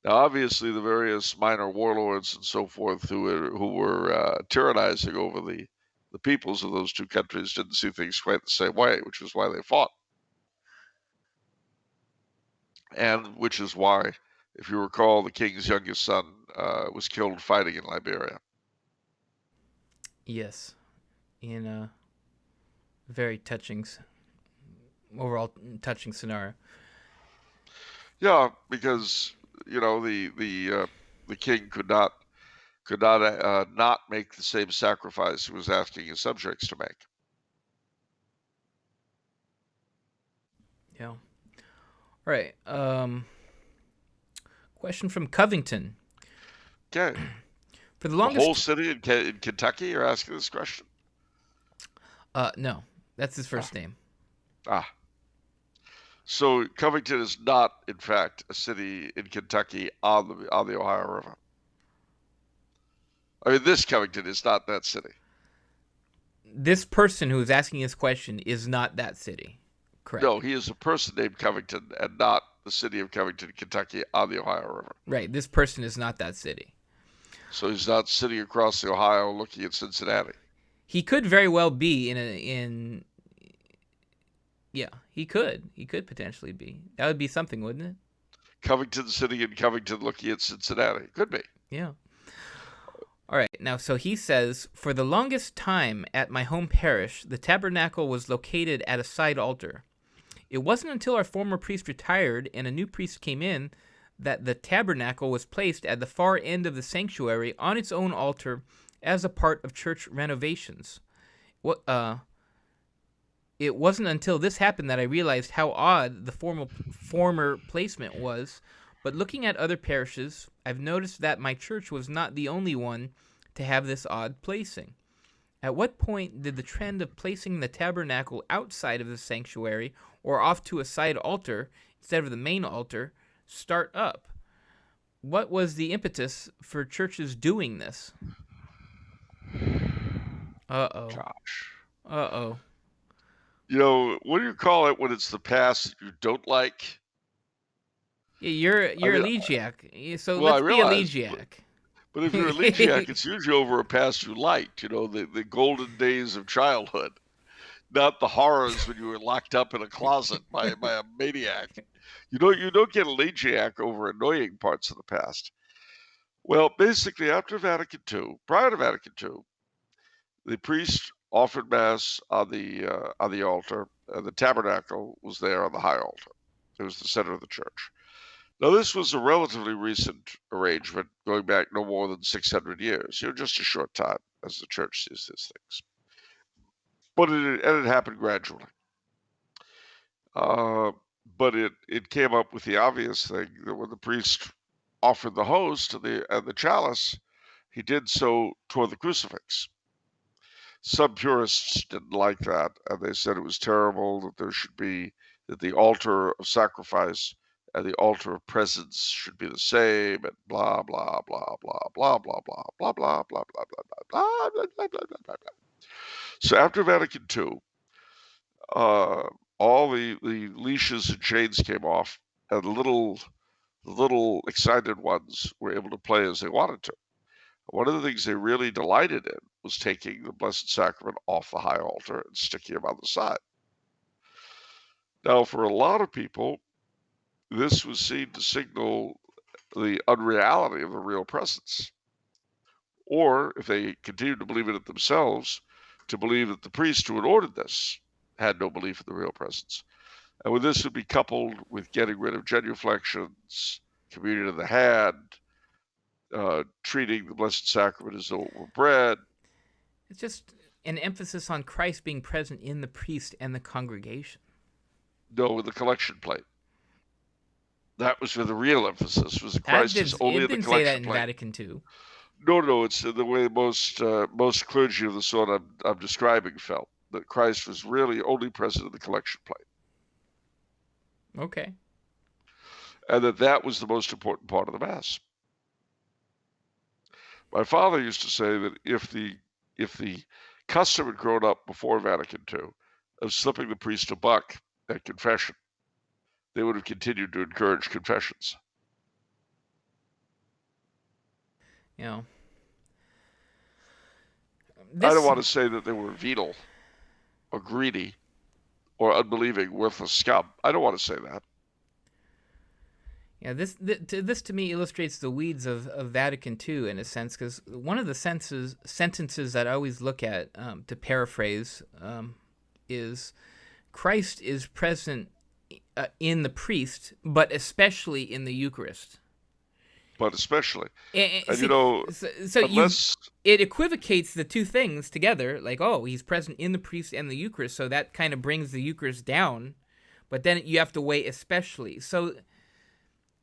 Now, obviously, the various minor warlords and so forth who were tyrannizing over the peoples of those two countries didn't see things quite the same way, which is why they fought. And which is why, if you recall, the king's youngest son was killed fighting in Liberia. Yes, in a very overall touching scenario. Yeah, because the king could not not make the same sacrifice he was asking his subjects to make. Yeah. All right. Question from Covington. Okay. For the longest, whole city in Kentucky, you're asking this question? No, that's his first name. So Covington is not, in fact, a city in Kentucky on the Ohio River. I mean, this Covington is not that city. This person who is asking this question is not that city. Correct. No, he is a person named Covington and not the city of Covington, Kentucky on the Ohio River. Right. This person is not that city. So he's not sitting across the Ohio looking at Cincinnati. He could very well be Yeah, he could. He could potentially be. That would be something, wouldn't it? Covington sitting in Covington looking at Cincinnati. Could be. Yeah. All right. Now, so he says, for the longest time at my home parish, the tabernacle was located at a side altar. It wasn't until our former priest retired and a new priest came in that the tabernacle was placed at the far end of the sanctuary on its own altar as a part of church renovations. It wasn't until this happened that I realized how odd the former placement was, but looking at other parishes, I've noticed that my church was not the only one to have this odd placing. At what point did the trend of placing the tabernacle outside of the sanctuary or off to a side altar instead of the main altar start up? What was the impetus for churches doing this? Uh-oh. Gosh. Uh-oh. What do you call it when it's the past that you don't like? Yeah, you're elegiac. So well, let's be elegiac. But if you're a Legiac, it's usually over a past you liked, the golden days of childhood, not the horrors when you were locked up in a closet by a maniac. You don't get a Legiac over annoying parts of the past. Well, basically, after Vatican II, prior to Vatican II, the priest offered mass on the altar, and the tabernacle was there on the high altar. It was the center of the church. Now, this was a relatively recent arrangement, going back no more than 600 years, just a short time as the church sees these things. But it happened gradually. But it came up with the obvious thing that when the priest offered the host and the chalice, he did so toward the crucifix. Some purists didn't like that, and they said it was terrible that the altar of sacrifice and the altar of presence should be the same, and blah blah blah blah blah blah blah blah blah blah blah blah blah blah blah blah blah. So after Vatican II, all the leashes and chains came off, and the little excited ones were able to play as they wanted to. One of the things they really delighted in was taking the Blessed Sacrament off the high altar and sticking him on the side. Now, for a lot of people, this was seen to signal the unreality of the real presence. Or, if they continued to believe in it themselves, to believe that the priest who had ordered this had no belief in the real presence. And when this would be coupled with getting rid of genuflections, communion of the hand, treating the Blessed Sacrament as though it were bread. It's just an emphasis on Christ being present in the priest and the congregation. No, with the collection plate. That was where the real emphasis was. Christ is only in the collection plate. It didn't say that in Vatican II. No, it's the way most clergy of the sort I'm describing felt, that Christ was really only present in the collection plate. Okay. And that was the most important part of the Mass. My father used to say that if the custom had grown up before Vatican II of slipping the priest a buck at confession, they would have continued to encourage confessions. I don't want to say that they were venal or greedy or unbelieving, worthless scum. I don't want to say that. Yeah, this to me illustrates the weeds of Vatican II in a sense, because one of the sentences that I always look at, to paraphrase, is Christ is present in the priest, but especially in the Eucharist. But especially, it equivocates the two things together, like, oh, he's present in the priest and the Eucharist, so that kind of brings the Eucharist down, but then you have to weigh especially. So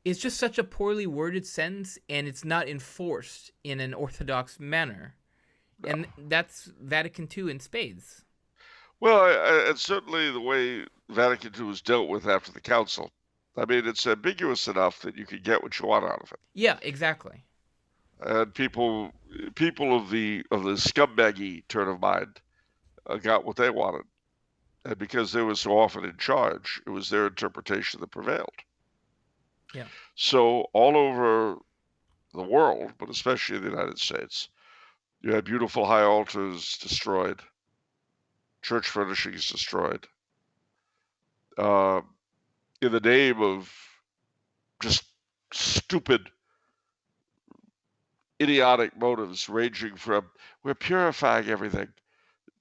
it's just such a poorly worded sentence, and it's not enforced in an orthodox manner. No. And that's Vatican II in spades. Well, and certainly the way Vatican II was dealt with after the council, I mean, it's ambiguous enough that you can get what you want out of it. Yeah, exactly. And people of the scumbaggy turn of mind got what they wanted. And because they were so often in charge, it was their interpretation that prevailed. Yeah. So all over the world, but especially in the United States, you had beautiful high altars destroyed, church furnishings destroyed, in the name of just stupid, idiotic motives, ranging from we're purifying everything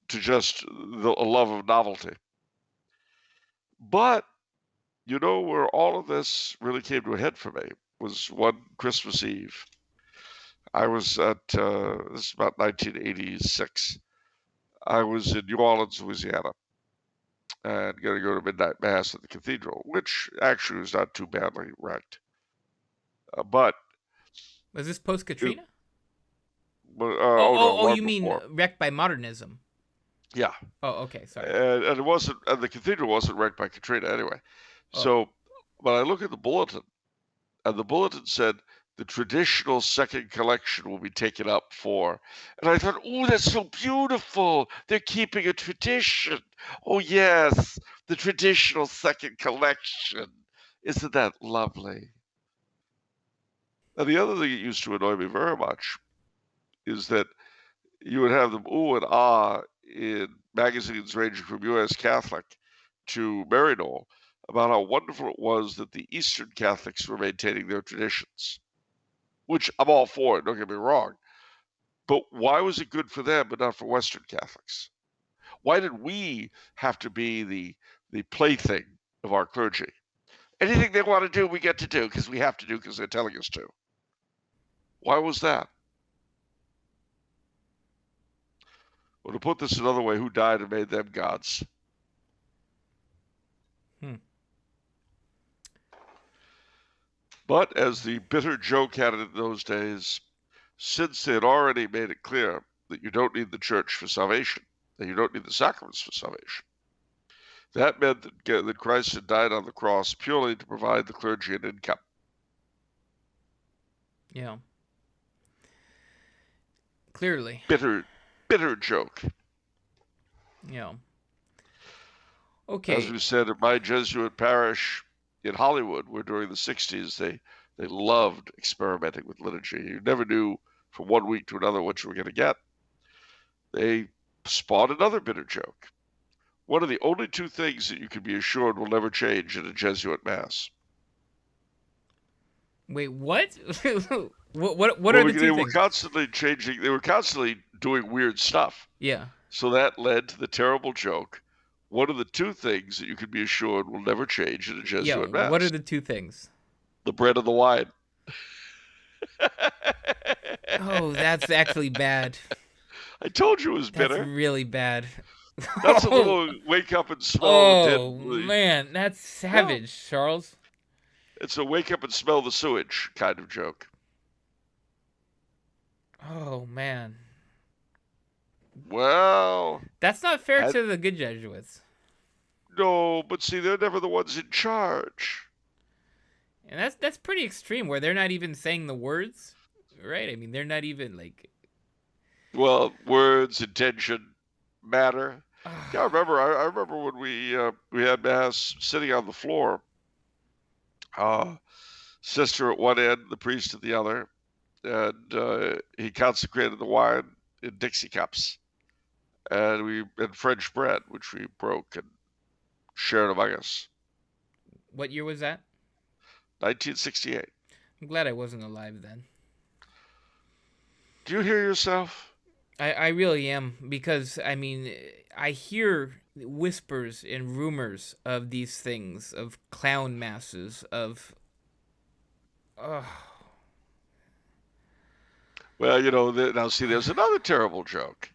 to just a love of novelty. But where all of this really came to a head for me was one Christmas Eve. I was at, this is about 1986. I was in New Orleans, Louisiana, and going to go to midnight mass at the cathedral, which actually was not too badly wrecked. But was this post Katrina? No, you mean wrecked by modernism? Yeah. Oh, okay, sorry. And it wasn't, and the cathedral wasn't wrecked by Katrina anyway. Oh. So, but I look at the bulletin, and the bulletin said the traditional second collection will be taken up for, and I thought, oh, that's so beautiful. They're keeping a tradition. Oh yes, the traditional second collection. Isn't that lovely? And the other thing that used to annoy me very much is that you would have them ooh and ah in magazines ranging from U.S. Catholic to Maryknoll about how wonderful it was that the Eastern Catholics were maintaining their traditions, which I'm all for, don't get me wrong. But why was it good for them but not for Western Catholics? Why did we have to be the plaything of our clergy? Anything they want to do, we get to do because we have to do because they're telling us to. Why was that? Well, to put this another way, who died and made them gods? But as the bitter joke had it in those days, since they had already made it clear that you don't need the church for salvation, that you don't need the sacraments for salvation, that meant that Christ had died on the cross purely to provide the clergy an income. Yeah. Clearly. Bitter joke. Yeah. As Okay. we said at my Jesuit parish in Hollywood, where during the 60s they loved experimenting with liturgy. You never knew from one week to another what you were going to get. They spawned another bitter joke. One of the only two things that you can be assured will never change in a Jesuit mass. Wait, what? what Well, are the two they were things? constantly changing. They were constantly doing weird stuff. Yeah. So that led to the terrible joke. One of the two things that you can be assured will never change in a Yeah. Jesuit What are mass: the two things? the bread and the wine. Oh, that's actually bad. I told you it was That's bitter. really bad. That's a Oh, little wake up and smell the dead. oh man, that's Well, savage, Charles. it's a wake up and smell the sewage kind of joke. Oh man, Well, that's not fair I, to the good Jesuits. no, but see, they're never the ones in charge. And that's pretty extreme, where they're not even saying the words, right? I mean, they're not even like. Well, words, intention, matter. Yeah, I Ah, remember. I remember when we had mass sitting on the floor. Sister at one end, the priest at the other, and he consecrated the wine in Dixie cups, and we had French bread, which we broke and shared among us. what year was that? 1968. I'm glad I wasn't alive then. Do you hear yourself? I really am, because I mean, I hear whispers and rumors of these things, of clown masses, of. Oh, Well, now see, there's another terrible joke.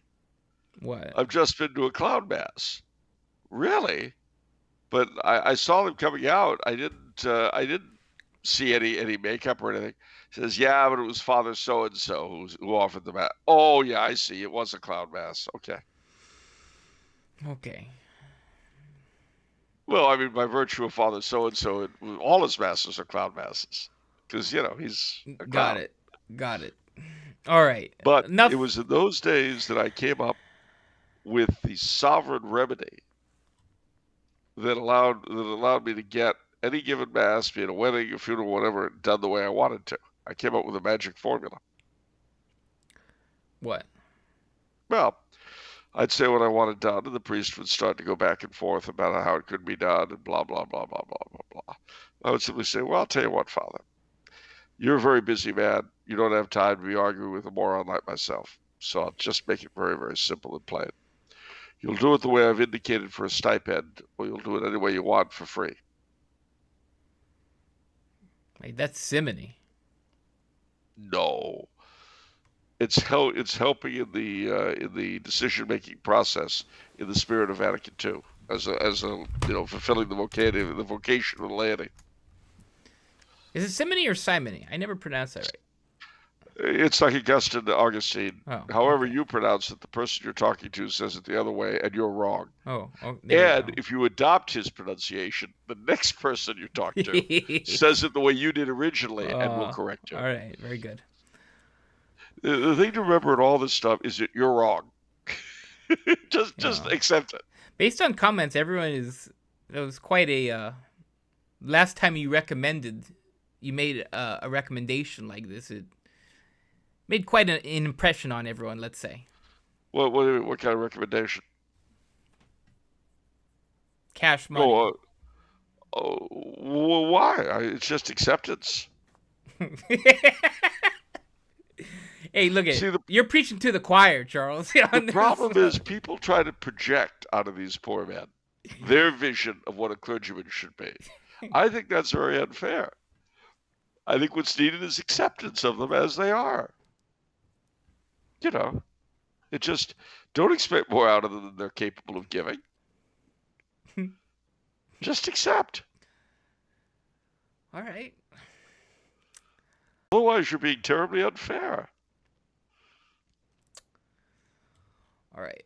what? I've just been to a clown mass. Really? But I saw them coming out. I didn't see any makeup or anything. He says, yeah, but it was Father so and so who offered the mass. Oh yeah, I see. It was a clown mass. Okay. Okay. Well, I mean, by virtue of Father so and so, all his masses are clown masses because he's a Got clown. it. Got it. All right. But it Enough. was in those days that I came up with the sovereign remedy that allowed me to get any given mass, be it a wedding, a funeral, whatever, done the way I wanted to. I came up with a magic formula. What? Well, I'd say what I wanted done, and the priest would start to go back and forth about how it could be done, and blah blah blah blah blah blah blah. I would simply say, "Well, I'll tell you what, Father. You're a very busy man. You don't have time to be arguing with a moron like myself. So I'll just make it very, very simple and plain. You'll do it the way I've indicated for a stipend, or you'll do it any way you want for free." Like, that's simony. No, it's helping in the decision making process in the spirit of Vatican II, as a fulfilling the vocation of the laity. Is it simony or simony? I never pronounced that right. It's like Augustine. Oh, However okay. you pronounce it, the person you're talking to says it the other way, and you're wrong. Oh, there we And go. if you adopt his pronunciation, the next person you talk to says it the way you did originally and will correct you. All right, very good. The thing to remember in all this stuff is that you're wrong. just Yeah. accept it. Based on comments, everyone is. It was quite a. Last time you recommended, you made a recommendation like this, it made quite an impression on everyone. Let's say. What kind of recommendation? Cash money. Why? It's just acceptance. Hey, look See, you're preaching to the choir, Charles. the problem is people try to project out of these poor men their vision of what a clergyman should be. I think that's very unfair. I think what's needed is acceptance of them as they are. You know, it just don't expect more out of them than they're capable of giving. Just accept. All right. Otherwise, you're being terribly unfair. All right.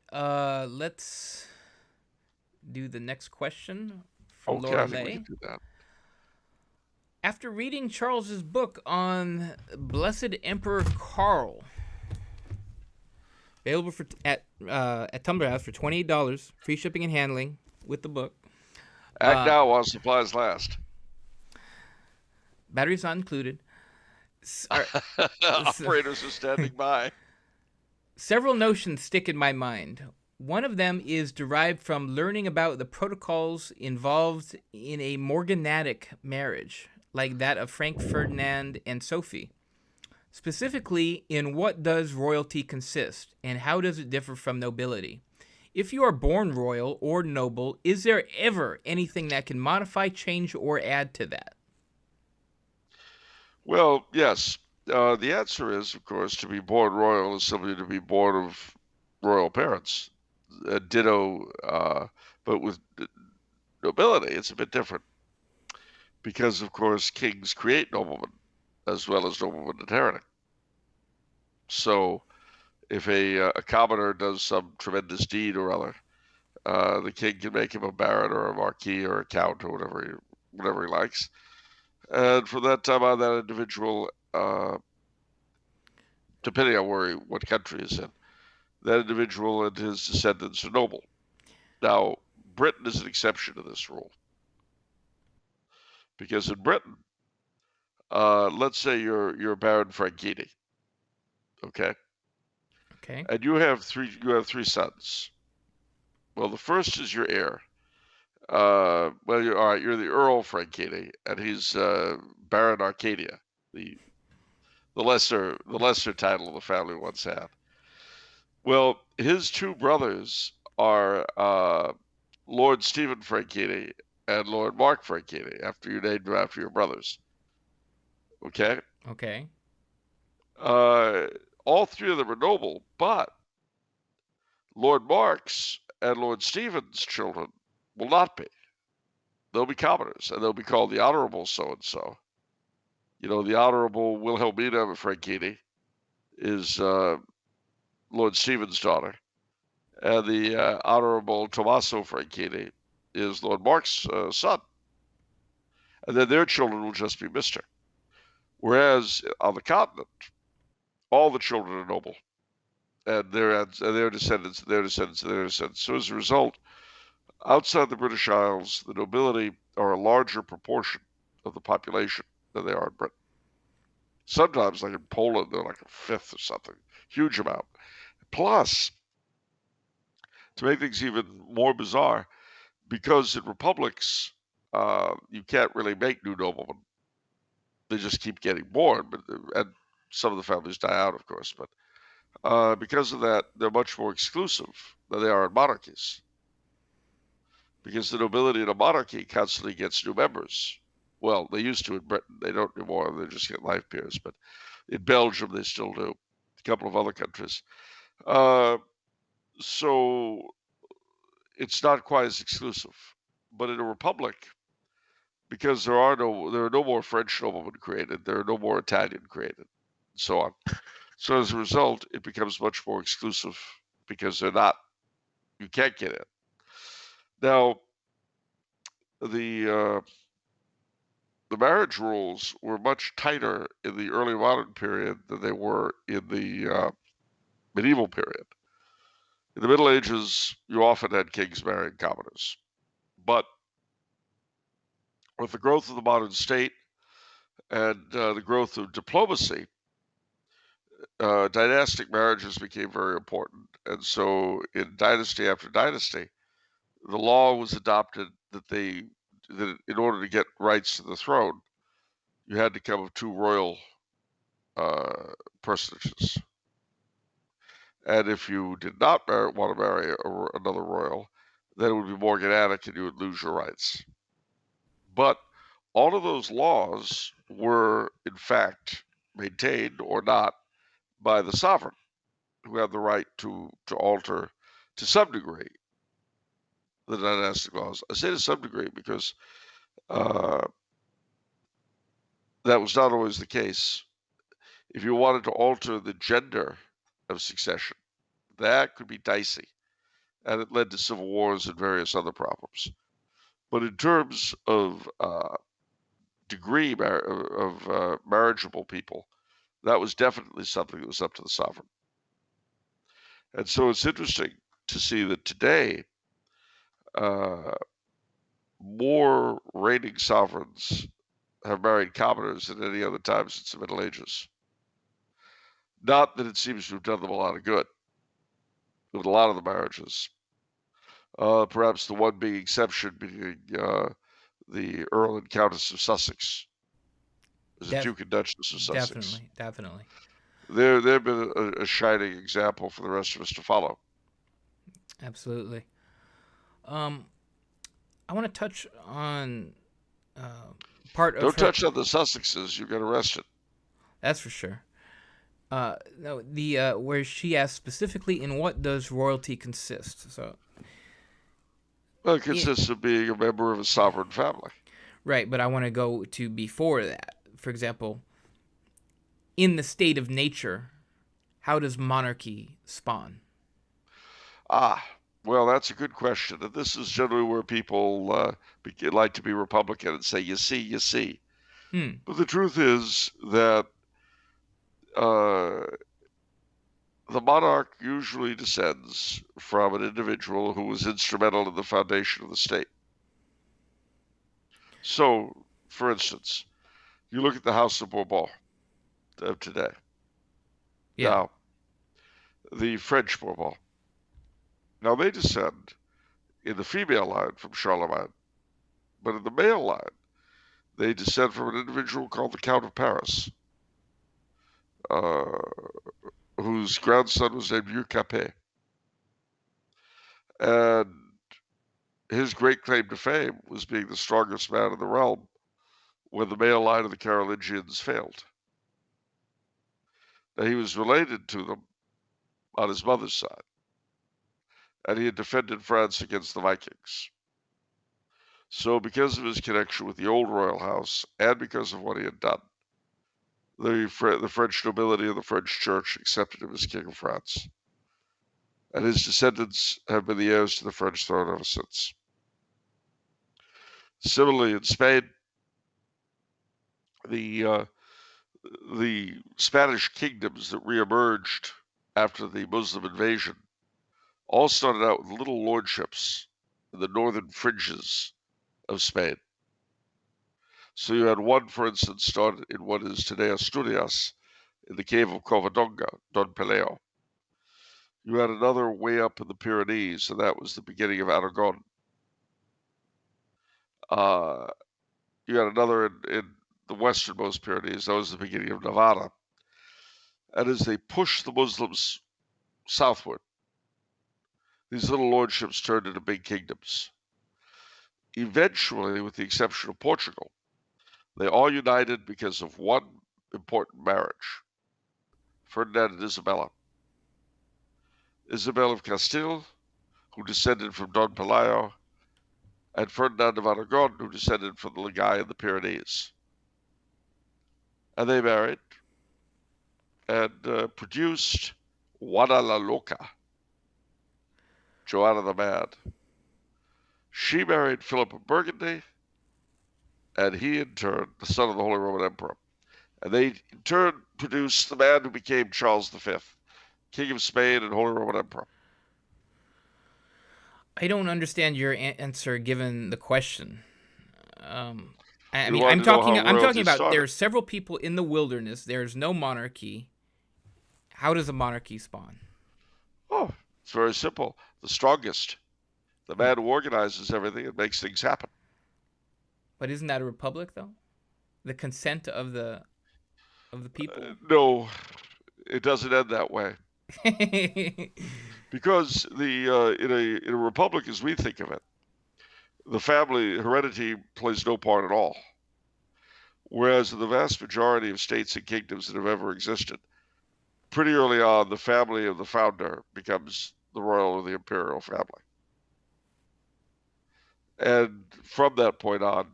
Let's do the next question from Okay, Laura I think we Lay. can do that. After reading Charles's book on Blessed Emperor Karl, available at Tumblr House for $28, free shipping and handling with the book. Act now while supplies last. Batteries not included. Operators are standing by. Several notions stick in my mind. One of them is derived from learning about the protocols involved in a morganatic marriage, like that of Frank Ferdinand and Sophie. Specifically, in what does royalty consist, and how does it differ from nobility? If you are born royal or noble, is there ever anything that can modify, change, or add to that? Well, yes. The answer is, of course, to be born royal is simply to be born of royal parents. Ditto, but with nobility, it's a bit different. Because, of course, kings create noblemen as well as noblemen inheriting. So if a commoner does some tremendous deed or other, the king can make him a baron or a marquis or a count or whatever he likes. And from that time on, that individual, depending on what country he's in, that individual and his descendants are noble. Now, Britain is an exception to this rule. Because in Britain, let's say you're Baron Franchini, okay? Okay. And you have three sons. Well, the first is your heir. Well, you're the Earl Franchini, and he's Baron Arcadia, the lesser title the family once had. Well, his two brothers are Lord Stephen Franchini and Lord Mark Franchini, after you named them after your brothers. Okay? Okay. All three of them are noble, but Lord Mark's and Lord Stephen's children will not be. They'll be commoners, and they'll be called the Honorable so-and-so. You know, the Honorable Wilhelmina Franchini is Lord Stephen's daughter, and the Honorable Tommaso Franchini is Lord Mark's son. And then their children will just be Mr. Whereas on the continent, all the children are noble, and their descendants, their descendants, their descendants. So as a result, outside the British Isles, the nobility are a larger proportion of the population than they are in Britain. Sometimes, like in Poland, they're like a fifth or something. Huge amount. Plus, to make things even more bizarre, because in republics, you can't really make new noblemen. They just keep getting born, and some of the families die out, of course. But because of that, they're much more exclusive than they are in monarchies. Because the nobility in a monarchy constantly gets new members. Well, they used to in Britain. They don't anymore. They just get life peers. But in Belgium, they still do. A couple of other countries. So it's not quite as exclusive. But in a republic, because there are no more French noblemen created, there are no more Italian created, and so on. So as a result, it becomes much more exclusive because you can't get in. Now, the marriage rules were much tighter in the early modern period than they were in the medieval period. In the Middle Ages, you often had kings marrying commoners. But with the growth of the modern state and the growth of diplomacy, dynastic marriages became very important. And so, in dynasty after dynasty, the law was adopted that in order to get rights to the throne, you had to come of two royal personages. And if you did not want to marry another royal, then it would be morganatic and you would lose your rights. But all of those laws were, in fact, maintained or not by the sovereign, who had the right to alter, to some degree, the dynastic laws. I say to some degree because uh, that was not always the case. If you wanted to alter the gender of succession, that could be dicey, and it led to civil wars and various other problems. But in terms of degree of marriageable people, that was definitely something that was up to the sovereign. And so it's interesting to see that today, uh, more reigning sovereigns have married commoners than any other time since the Middle Ages. Not that it seems to have done them a lot of good with a lot of the marriages. Perhaps the one big exception being the Earl and Countess of Sussex, as the Def- Duke and Duchess of Sussex. definitely. They've been a shining example for the rest of us to follow. Absolutely. Um, I want to touch on part of Don't her. touch on the Sussexes, you get arrested. That's for sure. No, the where she asked specifically, in what does royalty consist? So, Well, it consists of being a member of a sovereign family. right, but I want to go to before that. For example, in the state of nature, how does monarchy spawn? Ah, well, that's a good question. And this is generally where people like to be Republican and say, you see, you see. Hmm. But the truth is that uh, the monarch usually descends from an individual who was instrumental in the foundation of the state. So, for instance, you look at the House of Bourbon of today. Yeah. Now, the French Bourbon. Now, they descend in the female line from Charlemagne, but in the male line, they descend from an individual called the Count of Paris, uh, whose grandson was named Eucharistic. And his great claim to fame was being the strongest man in the realm when the male line of the Carolingians failed. Now, he was related to them on his mother's side, and he had defended France against the Vikings. So, because of his connection with the old royal house and because of what he had done, the French nobility and the French church accepted him as King of France. And his descendants have been the heirs to the French throne ever since. Similarly, in Spain, the the Spanish kingdoms that reemerged after the Muslim invasion all started out with little lordships in the northern fringes of Spain. So you had one, for instance, started in what is today Asturias, in the cave of Covadonga, Don Peleo. You had another way up in the Pyrenees, and that was the beginning of Aragon. Uh, you had another in the westernmost Pyrenees, that was the beginning of Navarra. And as they pushed the Muslims southward, these little lordships turned into big kingdoms. Eventually, with the exception of Portugal, they all united because of one important marriage, Ferdinand and Isabella. Isabel of Castile, who descended from Don Pelayo, and Ferdinand of Aragon, who descended from the Legai in the Pyrenees. And they married and produced Juana la Loca, Joanna the Mad. She married Philip of Burgundy, and he, in turn, the son of the Holy Roman Emperor. And they, in turn, produced the man who became Charles V, King of Spain and Holy Roman Emperor. I don't understand your answer given the question. Um, I We mean, wanted I'm to know talking. how I'm talking royalty about there started. are several people in the wilderness. There's no monarchy. How does a monarchy spawn? Oh, it's very simple. The strongest, the Hmm. man who organizes everything and makes things happen. But isn't that a republic though? The consent of the people. No, it doesn't end that way. Because in a republic as we think of it, the family heredity plays no part at all. Whereas in the vast majority of states and kingdoms that have ever existed, pretty early on, the family of the founder becomes the royal or the imperial family. And from that point on,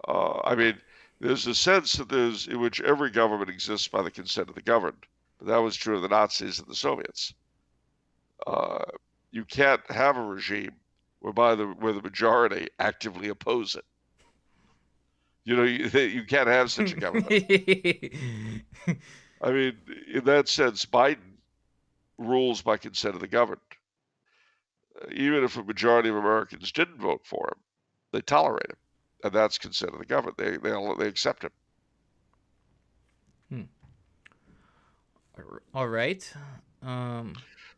I mean, there's a sense that there's in which every government exists by the consent of the governed. But that was true of the Nazis and the Soviets. Uh, you can't have a regime where the majority actively oppose it. You can't have such a government. I mean, in that sense, Biden rules by consent of the governed. Even if a majority of Americans didn't vote for him, they tolerate him, and that's consent of the governed. They accept him. Hmm. All right.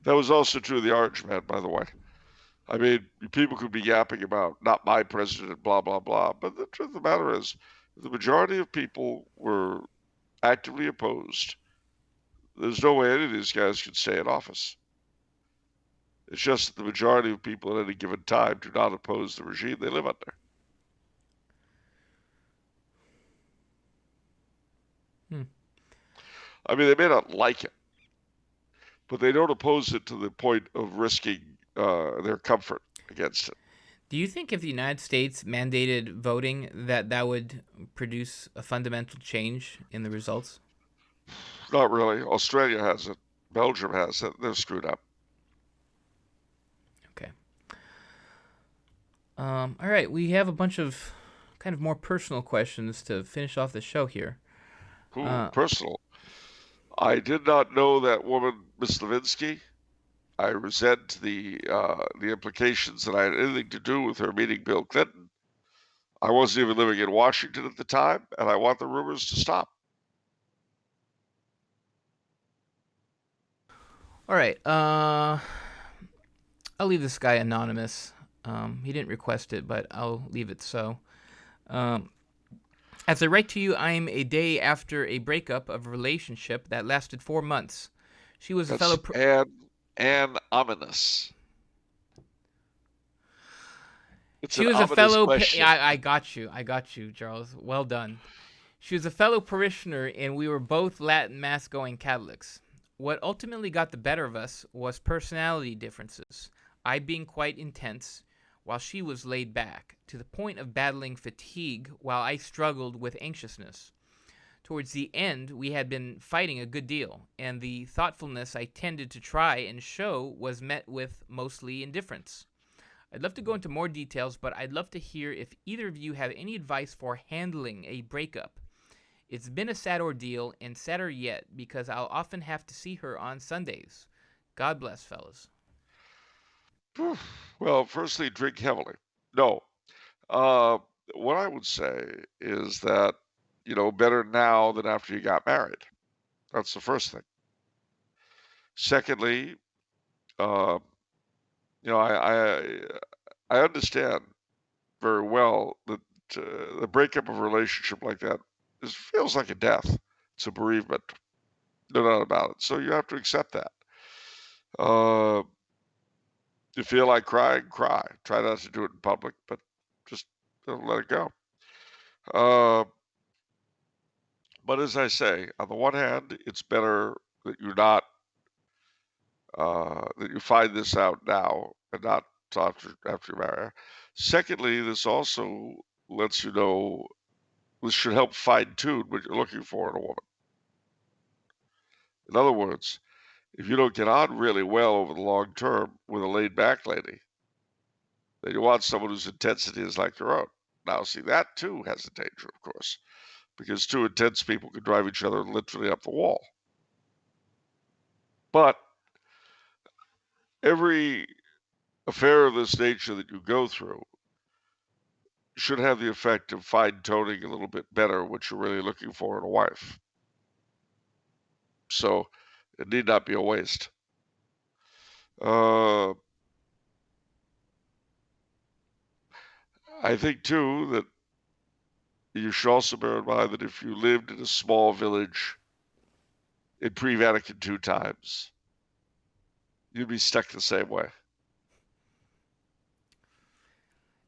That was also true of the Orange Man, by the way. I mean, people could be yapping about not my president, blah blah blah, but the truth of the matter is, the majority of people were actively opposed. There's no way any of these guys could stay in office. It's just that the majority of people at any given time do not oppose the regime they live under. Hmm. I mean, they may not like it, but they don't oppose it to the point of risking their comfort against it. Do you think if the United States mandated voting that would produce a fundamental change in the results? Not really. Australia has it. Belgium has it. They're screwed up. Okay. All right. We have a bunch of kind of more personal questions to finish off the show here. Ooh, Uh, personal. I did not know that woman, Miss Levinsky. I resent the implications that I had anything to do with her meeting Bill Clinton. I wasn't even living in Washington at the time, and I want the rumors to stop. all right. I'll leave this guy anonymous. He didn't request it, but I'll leave it so. Um, as I write to you, I'm a day after a breakup of a relationship that lasted 4 months. She was a That's fellow. an ominous. It's She an was a ominous fellow. question. I got you. I got you, Charles. Well done. She was a fellow parishioner, and we were both Latin Mass going Catholics. What ultimately got the better of us was personality differences. I being quite intense, while she was laid back, to the point of battling fatigue while I struggled with anxiousness. Towards the end, we had been fighting a good deal, and the thoughtfulness I tended to try and show was met with mostly indifference. I'd love to go into more details, but I'd love to hear if either of you have any advice for handling a breakup. It's been a sad ordeal, and sadder yet because I'll often have to see her on Sundays. God bless, fellas. Well, firstly, drink heavily. No. Uh, what I would say is that, better now than after you got married. That's the first thing. Secondly, uh, I understand very well that the breakup of a relationship like that feels like a death. It's a bereavement, no doubt about it. So you have to accept that. Uh, you feel like crying, cry. Try not to do it in public, but just let it go. Uh, but as I say, on the one hand, it's better that that you find this out now and not after you marry. Secondly, this also lets you know this should help fine tune what you're looking for in a woman. In other words, if you don't get on really well over the long term with a laid back lady, then you want someone whose intensity is like your own. Now, see, that too has a danger, of course, because two intense people can drive each other literally up the wall. But every affair of this nature that you go through should have the effect of fine-tuning a little bit better what you're really looking for in a wife. So it need not be a waste. I think, too, that you should also bear in mind that if you lived in a small village in pre-Vatican II times, you'd be stuck the same way.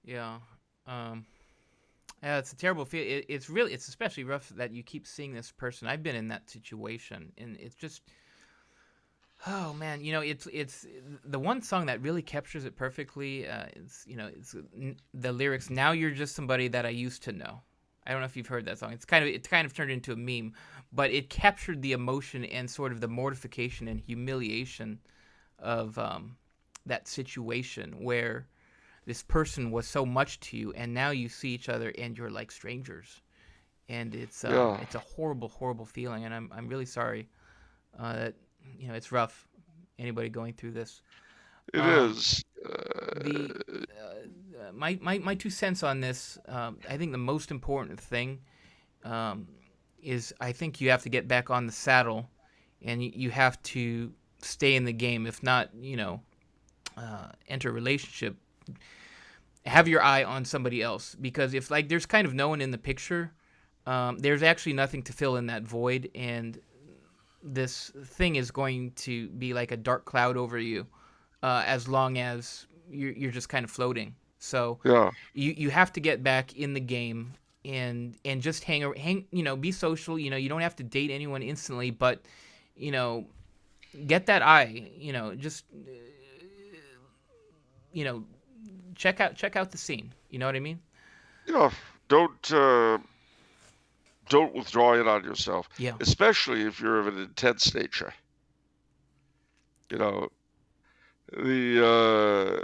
Yeah. Yeah, it's a terrible feel. It's especially rough that you keep seeing this person. I've been in that situation, and it's just, oh man, it's the one song that really captures it perfectly. It's the lyrics. Now you're just somebody that I used to know. I don't know if you've heard that song. It's kind of turned into a meme, but it captured the emotion and sort of the mortification and humiliation of that situation where this person was so much to you, and now you see each other and you're like strangers, and it's Yeah, a horrible, horrible feeling, and I'm really sorry that it's rough. Anybody going through this? it Um, is. the my 2 cents on this. I think the most important thing um, is I think you have to get back on the saddle, and you have to stay in the game. If not, enter a relationship, have your eye on somebody else, because if like there's kind of no one in the picture, there's actually nothing to fill in that void, and this thing is going to be like a dark cloud over you as long as you're just kind of floating. So Yeah, you have to get back in the game and just hang, be social. You don't have to date anyone instantly, but you know get that eye, just you know check out the scene. You know what I mean? yeah. Don't uh, don't withdraw in on yourself, Yeah. especially if you're of an intense nature. You know, the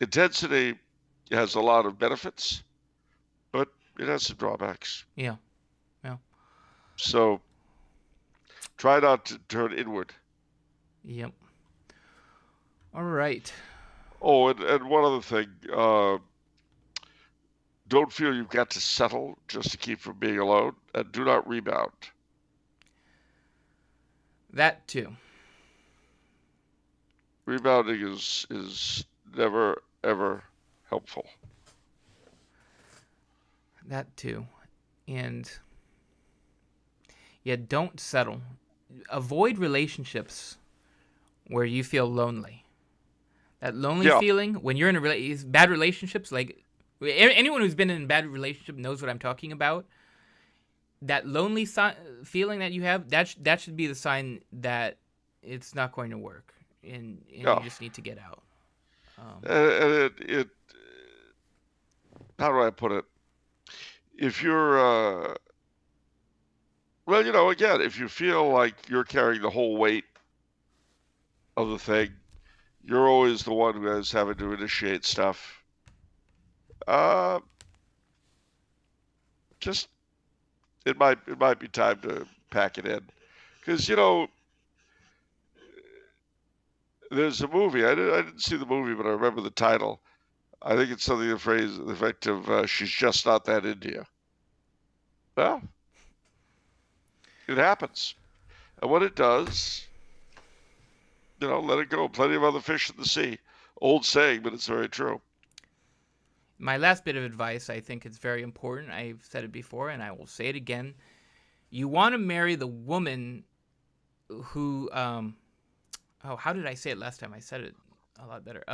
intensity has a lot of benefits, but it has some drawbacks. Yeah. Yeah. So try not to turn inward. Yep. All right. Oh, and one other thing, don't feel you've got to settle just to keep from being alone, and do not rebound. That too. Rebounding is never ever helpful. That too. And yeah, don't settle. Avoid relationships where you feel lonely. That lonely Yeah, feeling when you're in bad relationships, like anyone who's been in a bad relationship knows what I'm talking about. That lonely feeling that you have, that should be the sign that it's not going to work, and you yeah. just need to get out. And it how do I put it? If you're well, again, if you feel like you're carrying the whole weight of the thing, you're always the one who is having to initiate stuff. Uh, just it might be time to pack it in, because there's a movie. I didn't see the movie, but I remember the title. I think it's something the effect of "She's just not that into you." Well, it happens, and when it does, let it go. Plenty of other fish in the sea. Old saying, but it's very true. My last bit of advice, I think it's very important. I've said it before, and I will say it again. You want to marry the woman who, oh, how did I say it last time? I said it a lot better.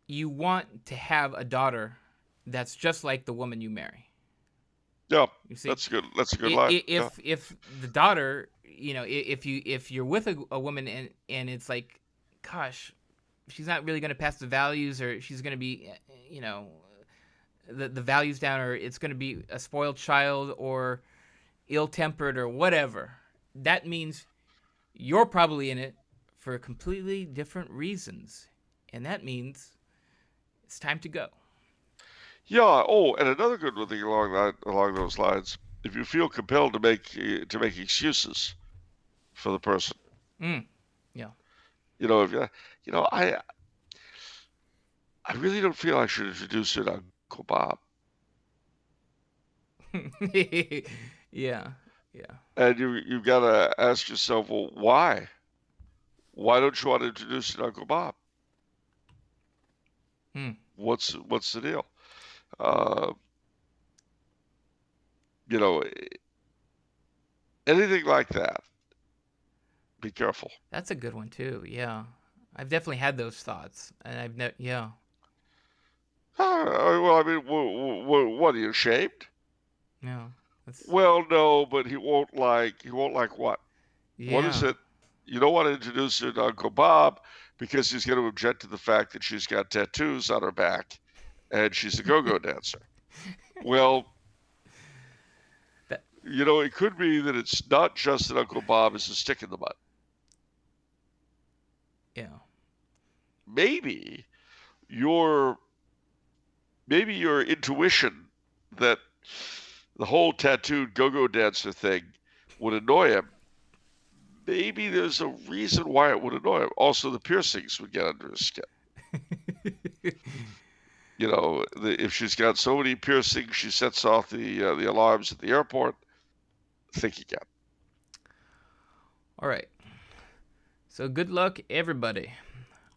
You want to have a daughter that's just like the woman you marry. Yeah, You see, that's good. That's a good line. Yeah, if the daughter, if you're with a woman and it's like, gosh, she's not really going to pass the values, or she's going to be, the values down, or it's going to be a spoiled child or ill-tempered or whatever. That means you're probably in it for completely different reasons, and that means it's time to go. yeah. Oh, and another good thing along those lines, if you feel compelled to make excuses for the person, Mm, yeah. if you know, I I really don't feel I should introduce her to Uncle Bob. Yeah, yeah. And you've got to ask yourself, well, why? Why don't you want to introduce her to Uncle Bob? Hmm. What's the deal? Uh, you know, anything like that, be careful. That's a good one too. Yeah, I've definitely had those thoughts, and I've never. Yeah, Well, I mean, what, are you ashamed? yeah. That's Well, no, but he won't like what? What is yeah. it? You don't want to introduce her to Uncle Bob because he's going to object to the fact that she's got tattoos on her back and she's a go-go dancer. Well, That it could be that it's not just that Uncle Bob is a stick in the mud. yeah. Maybe your intuition that the whole tattooed go-go dancer thing would annoy him. Maybe there's a reason why it would annoy him. Also, the piercings would get under his skin. If she's got so many piercings, she sets off the alarms at the airport. Think again. All right. So good luck, everybody.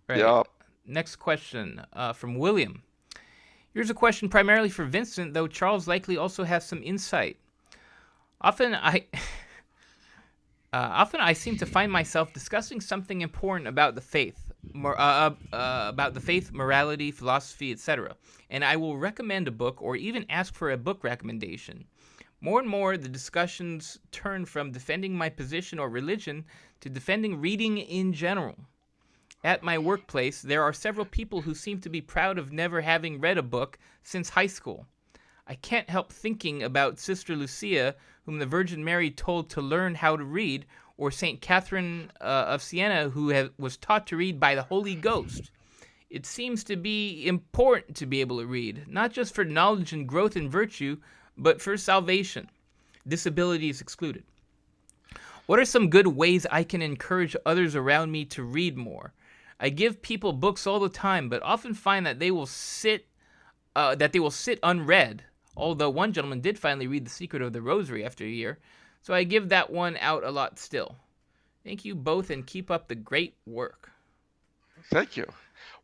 All right. Yeah. Next question from William. Here's a question primarily for Vincent, though Charles likely also has some insight. Often I seem to find myself discussing something important about the faith, morality, philosophy, etc., and I will recommend a book or even ask for a book recommendation. More and more, the discussions turn from defending my position or religion to defending reading in general. At my workplace, there are several people who seem to be proud of never having read a book since high school. I can't help thinking about Sister Lucia, whom the Virgin Mary told to learn how to read, or St. Catherine of Siena, who was taught to read by the Holy Ghost. It seems to be important to be able to read, not just for knowledge and growth in virtue, but for salvation. Disability is excluded. What are some good ways I can encourage others around me to read more? I give people books all the time, but often find that they will sit unread. Although one gentleman did finally read The Secret of the Rosary after a year, so I give that one out a lot still. Thank you both, and keep up the great work. Thank you.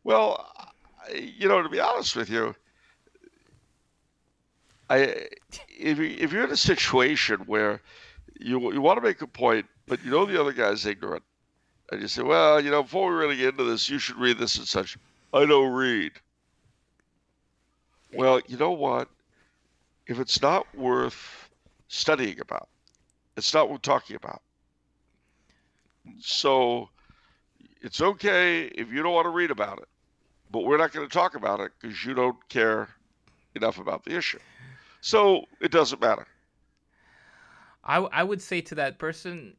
Well, to be honest with you, if you're in a situation where you want to make a point, but the other guy's ignorant, and you say, well, before we really get into this, you should read this and such. I don't read. Well, you know what? If it's not worth studying about, it's not worth talking about. So it's okay if you don't want to read about it, but we're not going to talk about it because you don't care enough about the issue. So it doesn't matter. I would say to that person,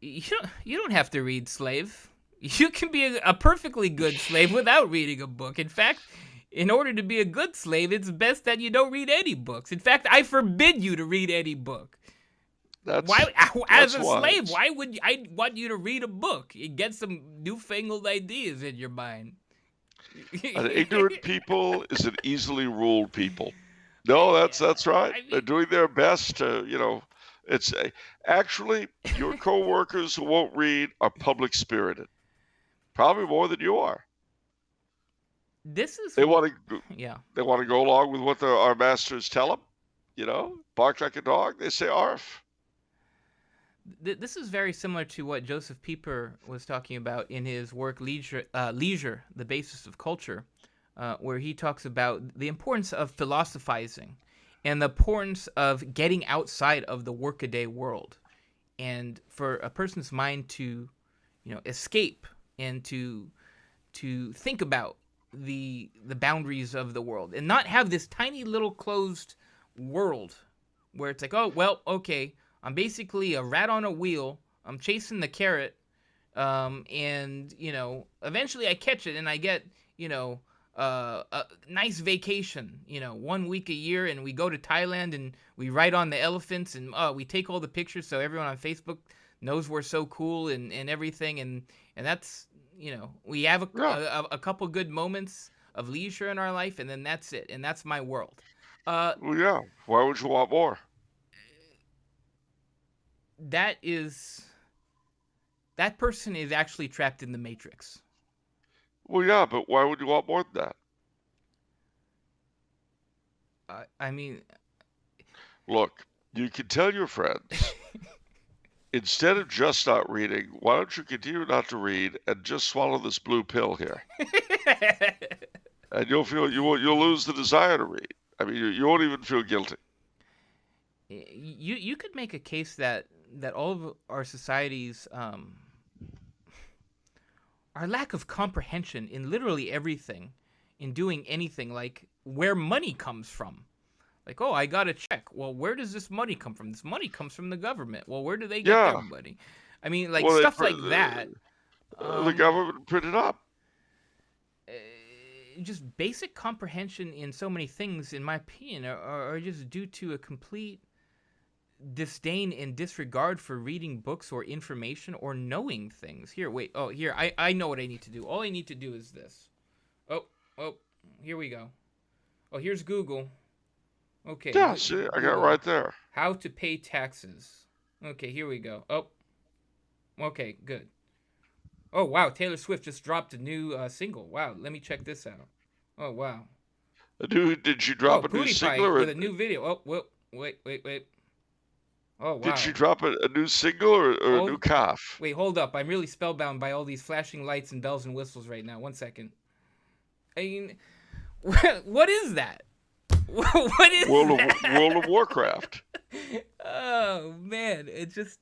you don't have to read slave. You can be a perfectly good slave without reading a book. In fact, in order to be a good slave, it's best that you don't read any books. In fact, I forbid you to read any book. As a slave, why would I want you to read a book? You get some newfangled ideas in your mind. An ignorant people is an easily ruled people. No, that's right. They're doing their best to, it's actually your coworkers who won't read are public spirited, probably more than you are. They want to go along with what our masters tell them. Bark like a dog. They say arf. This is very similar to what Joseph Pieper was talking about in his work Leisure, the Basis of Culture, where he talks about the importance of philosophizing and the importance of getting outside of the workaday world, and for a person's mind to, escape and to think about the boundaries of the world and not have this tiny little closed world where it's like, oh, well, okay, I'm basically a rat on a wheel. I'm chasing the carrot, and eventually I catch it and I get a nice vacation. 1 week a year, and we go to Thailand and we ride on the elephants and we take all the pictures so everyone on Facebook knows we're so cool and everything, and that's we have a couple good moments of leisure in our life, and then that's it, and that's my world. Well, yeah. Why would you want more? That person is actually trapped in the matrix. Well, yeah, but why would you want more than that? I mean, Look, you can tell your friends, instead of just not reading, why don't you continue not to read and just swallow this blue pill here? And you'll lose the desire to read. I mean, you won't even feel guilty. you could make a case that all of our societies, our lack of comprehension in literally everything, in doing anything, like where money comes from. Like, oh, I got a check. Well, where does this money come from? This money comes from the government. Well, where do they get their Yeah. money? I mean, like Well, stuff like that. The government printed up. Just basic comprehension in so many things, in my opinion, are just due to a complete disdain and disregard for reading books or information or knowing things. Here, wait. Oh, here, I know what I need to do. All I need to do is this. Oh, here we go. Oh, here's Google. Okay. Yeah, see, I got it right there. How to pay taxes. Okay, here we go. Oh, okay, good. Oh, wow, Taylor Swift just dropped a new single. Wow, let me check this out. Oh, wow. Did she drop a new single? With a new video. Oh, well, wait. Oh, wow. Did she drop a new single or a new cough? Wait, hold up. I'm really spellbound by all these flashing lights and bells and whistles right now. 1 second. I mean, what is that? What is that? World of Warcraft. Oh, man. It's just...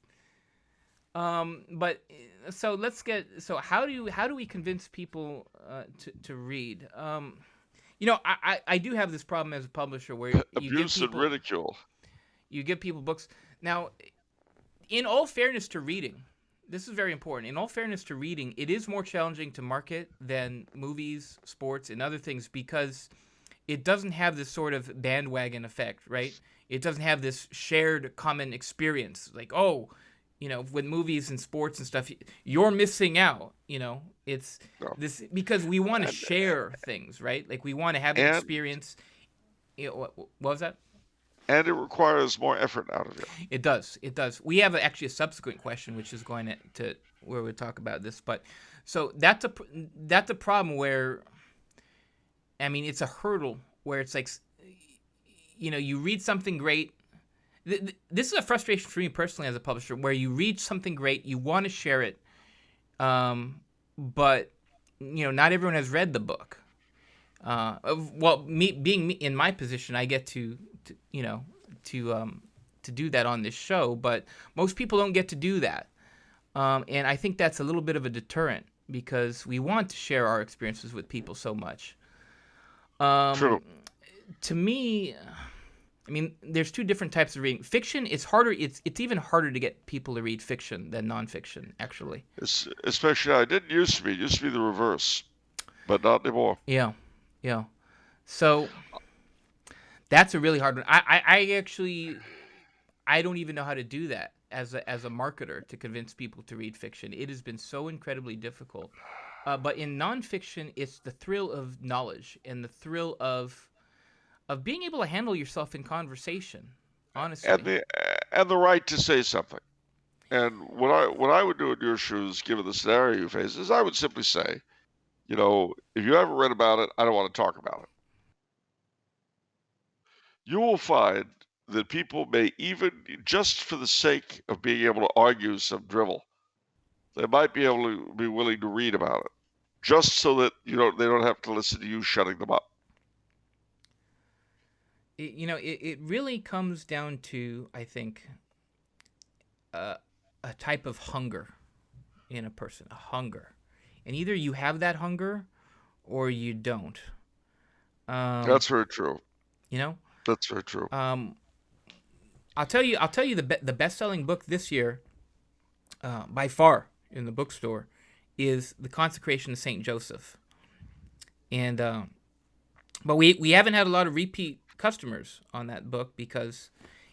but so let's get, so how do we convince people to read? I do have this problem as a publisher where you abuse give people, and ridicule. You give people books. Now, in all fairness to reading, this is very important. In all fairness to reading, it is more challenging to market than movies, sports, and other things because it doesn't have this sort of bandwagon effect, right? It doesn't have this shared common experience. Like, oh, with movies and sports and stuff, you're missing out. It's this because we want to share things, right? Like we want to have an experience. What was that? And it requires more effort out of you. It does. We have actually a subsequent question, which is going to where we talk about this. But so that's a problem where, I mean, it's a hurdle where it's like, you read something great. This is a frustration for me personally as a publisher, where you read something great, you want to share it, but not everyone has read the book. Well, being in my position, I get to do that on this show, but most people don't get to do that, and I think that's a little bit of a deterrent because we want to share our experiences with people so much. True. To me, I mean, there's two different types of reading. Fiction, it's harder. It's even harder to get people to read fiction than nonfiction, actually. Especially, it didn't used to be. It used to be the reverse, but not anymore. Yeah. So that's a really hard one. I don't even know how to do that as a marketer to convince people to read fiction. It has been so incredibly difficult. But in nonfiction, it's the thrill of knowledge and the thrill of being able to handle yourself in conversation, honestly. And the right to say something. And what I would do in your shoes, given the scenario you face, is I would simply say, if you haven't read about it, I don't want to talk about it. You will find that people may even, just for the sake of being able to argue some drivel, they might be able to be willing to read about it, just so that they don't have to listen to you shutting them up. It really comes down to, I think, a type of hunger in a person, a hunger. And either you have that hunger or you don't. That's very true. That's very true. I'll tell you the best-selling book this year, by far in the bookstore, is The Consecration of Saint Joseph. And but we haven't had a lot of repeat customers on that book because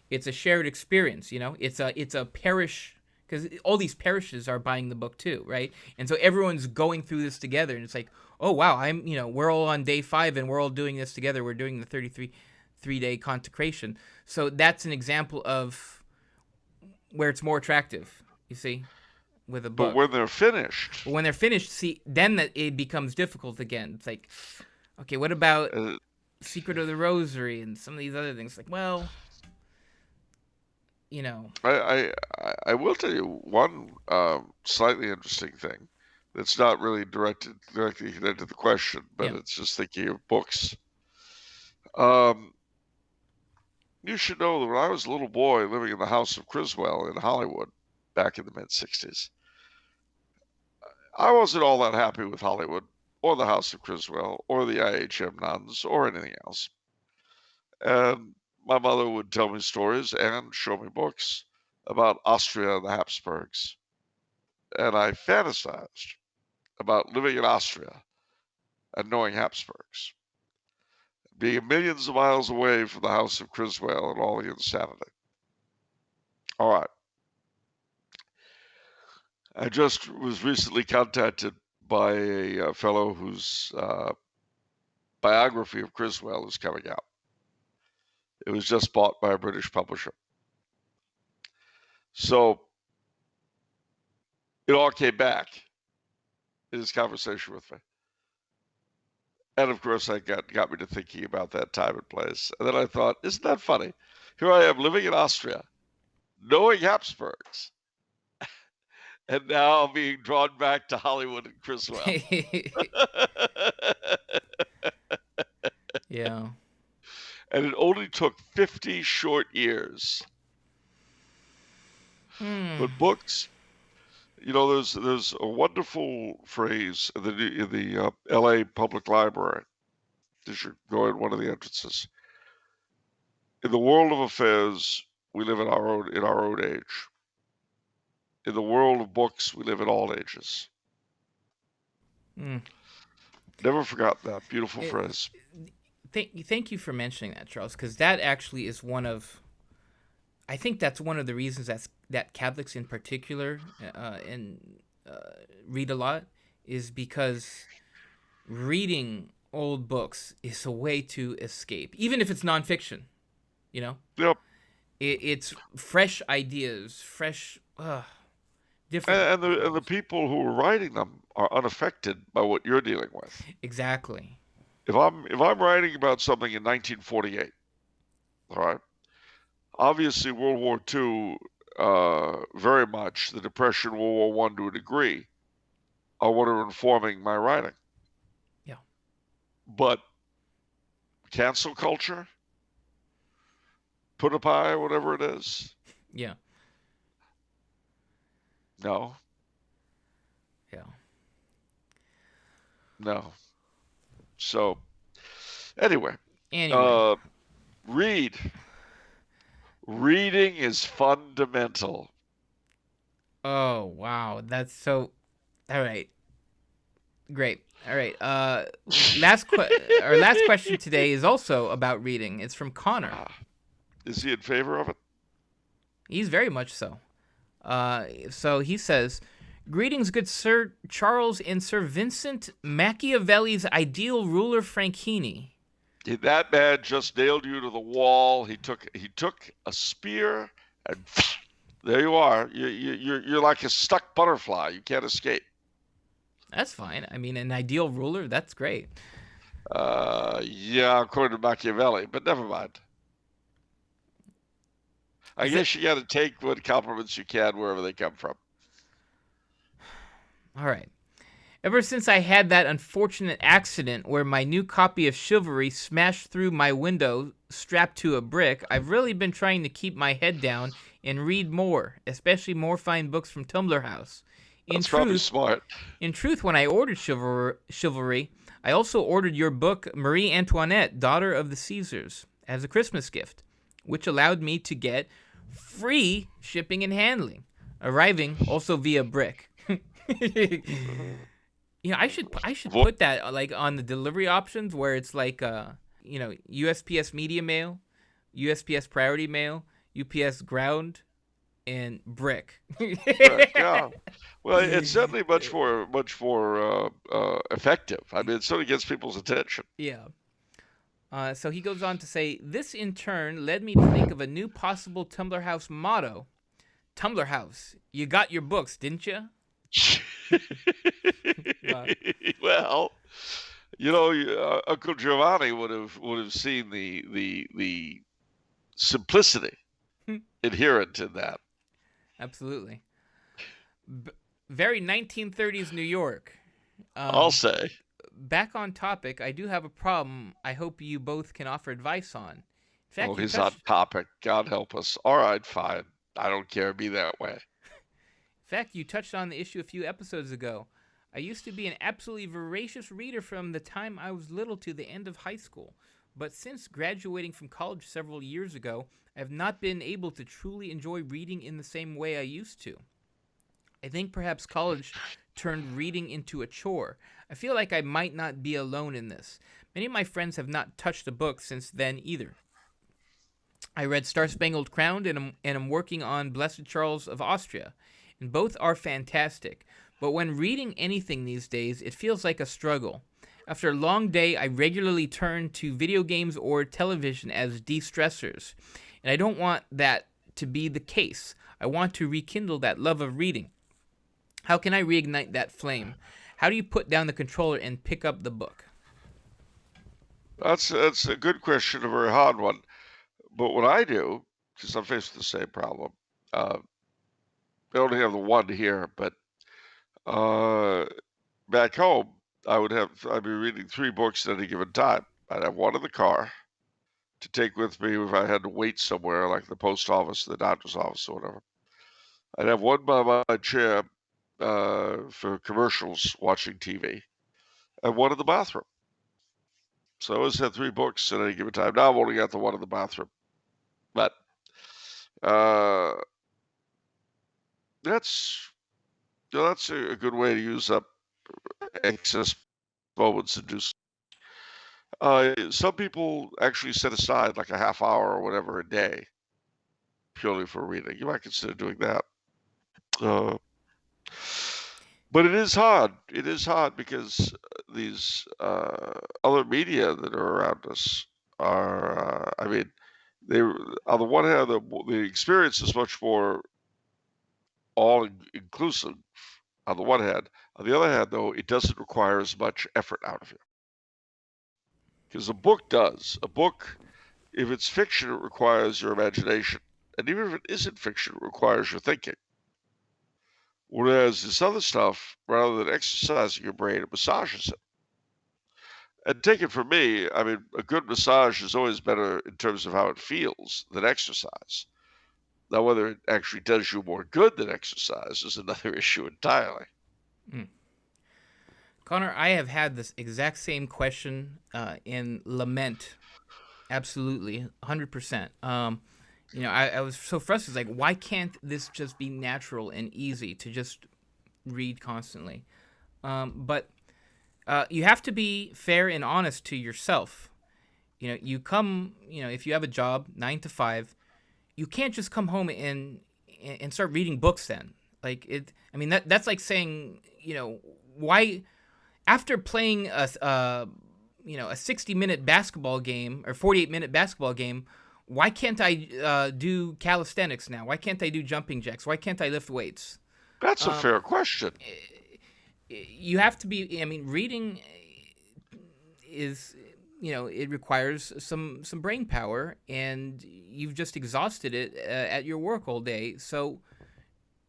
it's a shared experience. It's a parish, because all these parishes are buying the book too, right? And so everyone's going through this together, and it's like, oh wow, we're all on day 5 and we're all doing this together. We're doing the 3-day consecration. So that's an example of where it's more attractive, you see, with a But book. when they're finished, But when they're finished, see, then it becomes difficult again. It's like, okay, what about Secret of the Rosary and some of these other things? Like, well, I will tell you one slightly interesting thing that's not really directly connected to the question, but it's just thinking of books. You should know that when I was a little boy living in the House of Criswell in Hollywood back in the mid-'60s, I wasn't all that happy with Hollywood or the House of Criswell or the IHM nuns or anything else. And my mother would tell me stories and show me books about Austria and the Habsburgs. And I fantasized about living in Austria and knowing Habsburgs, being millions of miles away from the House of Criswell and all the insanity. All right. I just was recently contacted by a fellow whose biography of Criswell is coming out. It was just bought by a British publisher. So it all came back in his conversation with me. And of course, I got me to thinking about that time and place. And then I thought, isn't that funny? Here I am living in Austria, knowing Habsburgs, and now being drawn back to Hollywood and Criswell. Yeah. And it only took 50 short years. But books, there's a wonderful phrase in the L.A. Public Library. You should go in one of the entrances. In the world of affairs, we live in our own age. In the world of books, we live in all ages. Never forgot that beautiful phrase. Thank you for mentioning that, Charles, because that actually is I think that's one of the reasons that Catholics in particular read a lot, is because reading old books is a way to escape, even if it's nonfiction. Yep. It's fresh ideas, different. And the people who are writing them are unaffected by what you're dealing with. Exactly. If I'm writing about something in 1948, all right, obviously World War II, very much, the Depression, World War I to a degree, are what are informing my writing. Yeah. But cancel culture, put a pie, whatever it is. Yeah. No. Yeah. No. So, anyway. Read. Reading is fundamental. Oh, wow. That's so... All right. Great. All right. Our last question today is also about reading. It's from Connor. Is he in favor of it? He's very much so. So he says, "Greetings, good Sir Charles and Sir Vincent, Machiavelli's ideal ruler Franchini." That man just nailed you to the wall. He took a spear, and there you are. You're like a stuck butterfly. You can't escape. That's fine. I mean, an ideal ruler, that's great. Yeah, according to Machiavelli, but never mind. I guess you got to take what compliments you can wherever they come from. All right. Ever since I had that unfortunate accident where my new copy of Chivalry smashed through my window strapped to a brick, I've really been trying to keep my head down and read more, especially more fine books from Tumblr House. That's probably smart. In truth, when I ordered Chivalry, I also ordered your book, Marie Antoinette, Daughter of the Caesars, as a Christmas gift, which allowed me to get free shipping and handling, arriving also via brick. I should put that like on the delivery options where it's like USPS Media Mail, USPS Priority Mail, UPS Ground, and brick. Correct. Yeah. Well, it's certainly much more effective. I mean, it certainly gets people's attention. Yeah. So he goes on to say, this in turn led me to think of a new possible Tumblr House motto. Tumblr House, you got your books, didn't you? Well, Uncle Giovanni would have seen the simplicity inherent in that. Absolutely. Very 1930s New York. I'll say. Back on topic, I do have a problem I hope you both can offer advice on. In fact, He's on topic. God help us. All right, fine. I don't care. Be that way. In fact, you touched on the issue a few episodes ago. I used to be an absolutely voracious reader from the time I was little to the end of high school. But since graduating from college several years ago, I have not been able to truly enjoy reading in the same way I used to. I think perhaps college turned reading into a chore. I feel like I might not be alone in this. Many of my friends have not touched a book since then either. I read Star Spangled Crown and I'm working on Blessed Charles of Austria, and both are fantastic. But when reading anything these days, it feels like a struggle. After a long day, I regularly turn to video games or television as de-stressors, and I don't want that to be the case. I want to rekindle that love of reading. How can I reignite that flame? How do you put down the controller and pick up the book? That's a good question, a very hard one. But what I do, because I'm faced with the same problem, I only have the one here, but back home, I'd be reading 3 books at any given time. I'd have one in the car to take with me if I had to wait somewhere, like the post office, the doctor's office, or whatever. I'd have one by my chair for commercials, watching TV, and one in the bathroom. So I always had 3 books at any given time. Now I've only got the one in the bathroom. But that's a good way to use up excess moments and do. Some people actually set aside like a half hour or whatever a day purely for reading. You might consider doing that. But it is hard. It is hard because these other media that are around us are, they on the one hand, the experience is much more all-inclusive on the one hand. On the other hand, though, it doesn't require as much effort out of you. Because a book does. A book, if it's fiction, it requires your imagination. And even if it isn't fiction, it requires your thinking. Whereas this other stuff, rather than exercising your brain, it massages it. And take it from me, a good massage is always better in terms of how it feels than exercise. Now, whether it actually does you more good than exercise is another issue entirely. Connor, I have had this exact same question in lament. Absolutely, 100%. I was so frustrated. Like, why can't this just be natural and easy to just read constantly? But you have to be fair and honest to yourself. You come, if you have a job, 9 to 5, you can't just come home and start reading books then. Like it, that's like saying, why, after playing a 60-minute basketball game or 48-minute basketball game, why can't I do calisthenics now? Why can't I do jumping jacks? Why can't I lift weights? That's a fair question. You have to be. Reading is, it requires some brain power, and you've just exhausted it at your work all day. So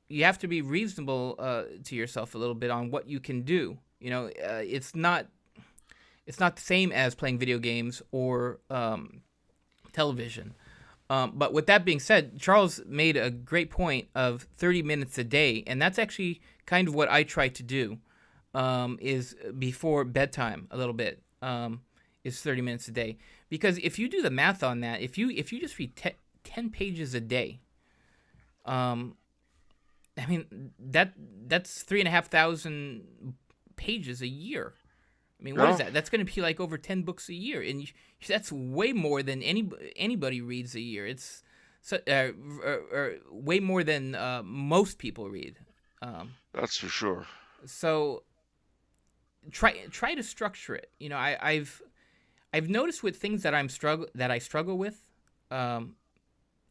you have to be reasonable to yourself a little bit on what you can do. It's not the same as playing video games or television. But with that being said, Charles made a great point of 30 minutes a day, and that's actually kind of what I try to do, is before bedtime a little bit, is 30 minutes a day. Because if you do the math on that, if you just read 10 pages a day, that's 3,500 pages a year. What is that? That's going to be like over 10 books a year, and that's way more than anybody reads a year. So, way more than most people read. That's for sure. So try to structure it. I've noticed with things that I struggle with, um,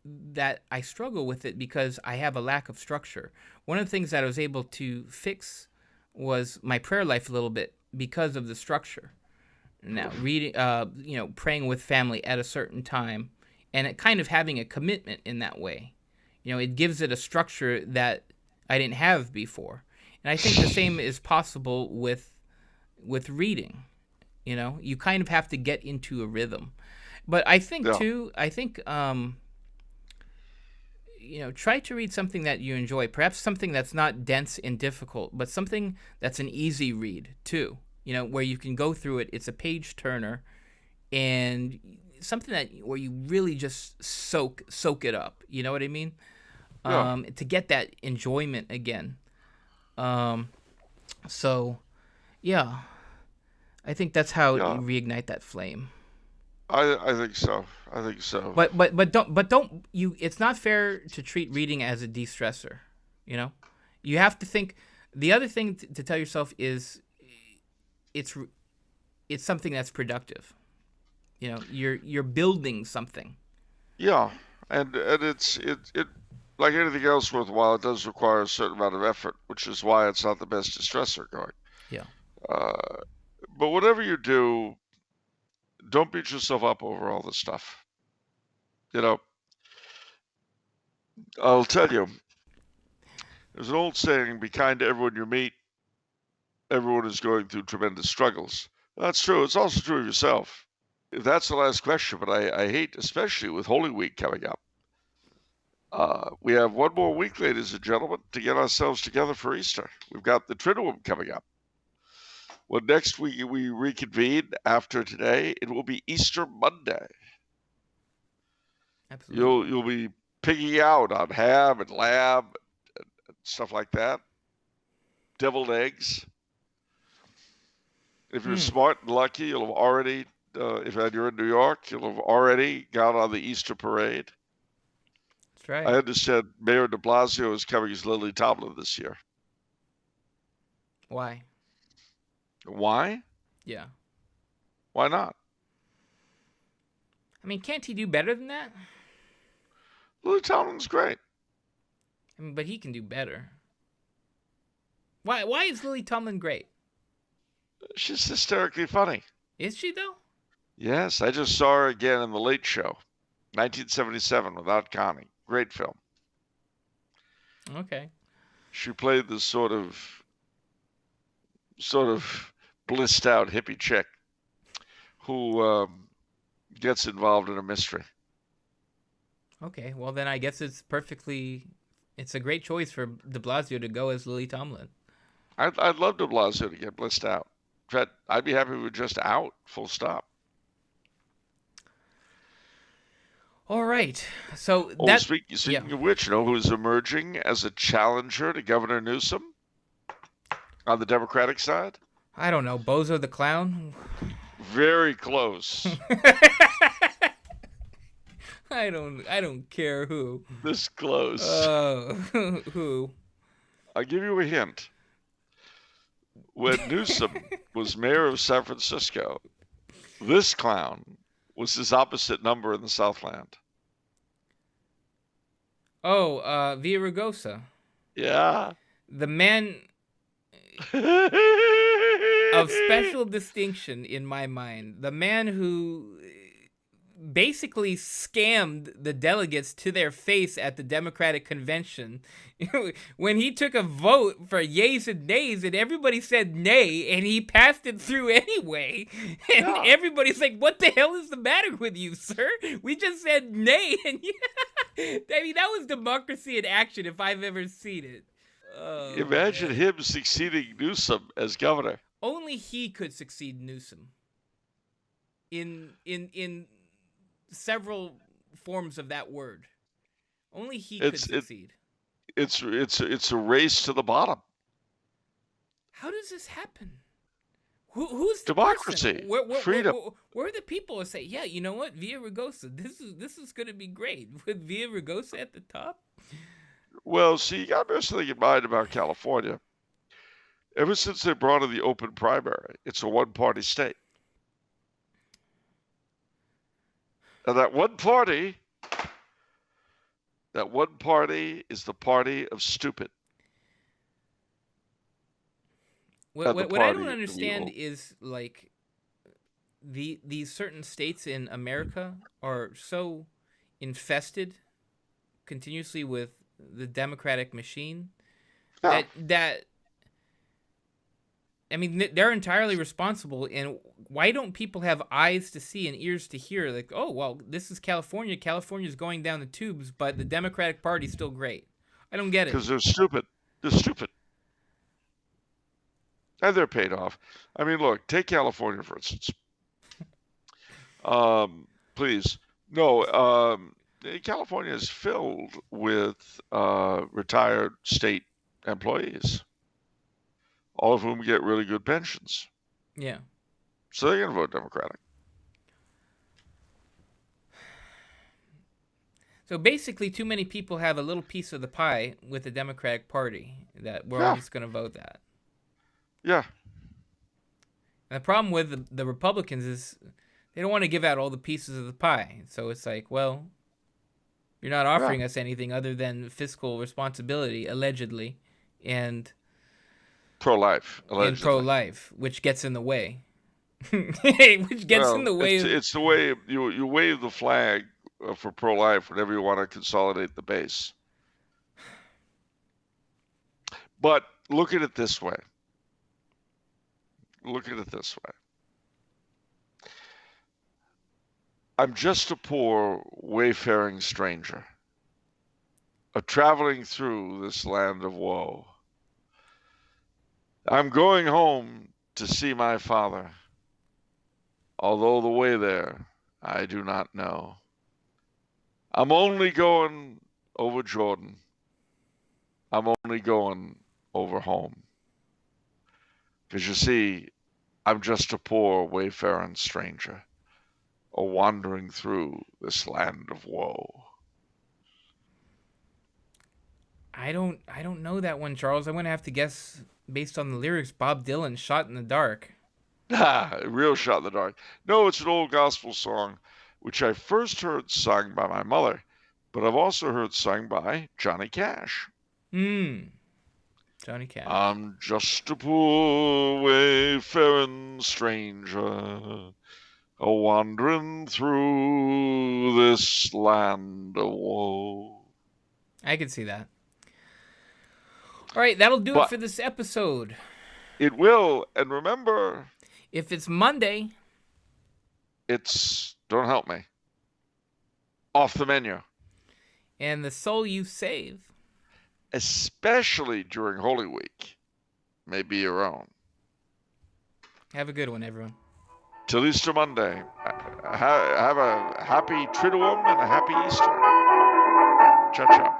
that I struggle with it because I have a lack of structure. One of the things that I was able to fix was my prayer life a little bit because of the structure. Now, reading, praying with family at a certain time, and it kind of having a commitment in that way. It gives it a structure that I didn't have before, and I think the same is possible with reading. You kind of have to get into a rhythm. But I think Yeah. too, try to read something that you enjoy. Perhaps something that's not dense and difficult, but something that's an easy read too. Where you can go through it. It's a page turner, and something where you really just soak it up. You know what I mean? Yeah. To get that enjoyment again. So, yeah, I think that's how you Yeah. reignite that flame. I think so. I think so. But don't you? It's not fair to treat reading as a de-stressor. You have to think. The other thing to tell yourself is, it's something that's productive. You're building something. Yeah. And it like anything else worthwhile, it does require a certain amount of effort, which is why it's not the best distressor going. Yeah. Uh, but whatever you do, don't beat yourself up over all this stuff. I'll tell you, there's an old saying, be kind to everyone you meet. Everyone is going through tremendous struggles. That's true. It's also true of yourself. That's the last question, but I hate, especially with Holy Week coming up. We have one more week, ladies and gentlemen, to get ourselves together for Easter. We've got the Triduum coming up. Well, next week we reconvene after today. It will be Easter Monday. Absolutely. You'll be picking out on ham and lamb and stuff like that. Deviled eggs. If you're smart and lucky, you'll have already, if you're in New York, you'll have already gone on the Easter parade. That's right. I understand Mayor de Blasio is coming as Lily Tomlin this year. Why? Why? Yeah. Why not? I mean, can't he do better than that? Lily Tomlin's great. I mean, but he can do better. Why is Lily Tomlin great? She's hysterically funny. Is she though? Yes, I just saw her again in The Late Show, 1977, without Connie. Great film. Okay. She played this sort of blissed out hippie chick who gets involved in a mystery. Okay. Well, then I guess it's a great choice for de Blasio to go as Lily Tomlin. I'd love de Blasio to get blissed out. In fact, I'd be happy with just out, full stop. All right. So Speaking of which, who's emerging as a challenger to Governor Newsom on the Democratic side? I don't know. Bozo the Clown? Very close. I don't care who. This close. Who? I'll give you a hint. When Newsom was mayor of San Francisco, this clown was his opposite number in the Southland. Oh, Villaraigosa. Yeah. The man of special distinction in my mind. The man who basically scammed the delegates to their face at the Democratic convention when he took a vote for yeas and nays, and everybody said nay, and he passed it through anyway. And everybody's like, what the hell is the matter with you, sir? We just said nay. And I mean, that was democracy in action if I've ever seen it. Oh, imagine him succeeding Newsom as governor. Only he could succeed Newsom in several forms of that word. Only he could succeed. It's a race to the bottom. How does this happen? Who's the person? Democracy, freedom. Where are the people who say, yeah, you know what, Villa Rugosa, this is going to be great with Villa Rugosa at the top? Well, see, you got to bear something in mind about California. Ever since they brought in the open primary, it's a one-party state. And that one party is the party of stupid. What I don't understand is, like, these certain states in America are so infested continuously with the Democratic machine that I mean, they're entirely responsible. And why don't people have eyes to see and ears to hear? Like, oh, well, this is California. California's going down the tubes, but the Democratic Party's still great. I don't get it. Because they're stupid. They're stupid. And they're paid off. I mean, look, take California, for instance. Please. No, California is filled with retired state employees, all of whom get really good pensions. Yeah. So they're going to vote Democratic. So basically, too many people have a little piece of the pie with the Democratic Party that we're all just going to vote that. Yeah. And the problem with the Republicans is they don't want to give out all the pieces of the pie. So it's like, well, you're not offering us anything other than fiscal responsibility, allegedly, and pro-life, allegedly. And pro-life, which gets in the way. Which gets in the way. It's the way you wave the flag for pro-life whenever you want to consolidate the base. But look at it this way. I'm just a poor wayfaring stranger, a traveling through this land of woe. I'm going home to see my father, although the way there I do not know. I'm only going over Jordan. I'm only going over home. Because you see, I'm just a poor wayfaring stranger, a wandering through this land of woe. I don't know that one, Charles. I'm gonna have to guess based on the lyrics. Bob Dylan, "Shot in the Dark." Real shot in the dark. No, it's an old gospel song, which I first heard sung by my mother, but I've also heard sung by Johnny Cash. Johnny Cash. I'm just a poor wayfaring stranger, a wandering through this land of woe. I can see that. All right, that'll do it for this episode. It will, and remember, if it's Monday, it's, don't help me, off the menu. And the soul you save, especially during Holy Week, may be your own. Have a good one, everyone. Till Easter Monday, have a happy Triduum and a happy Easter. Ciao, ciao.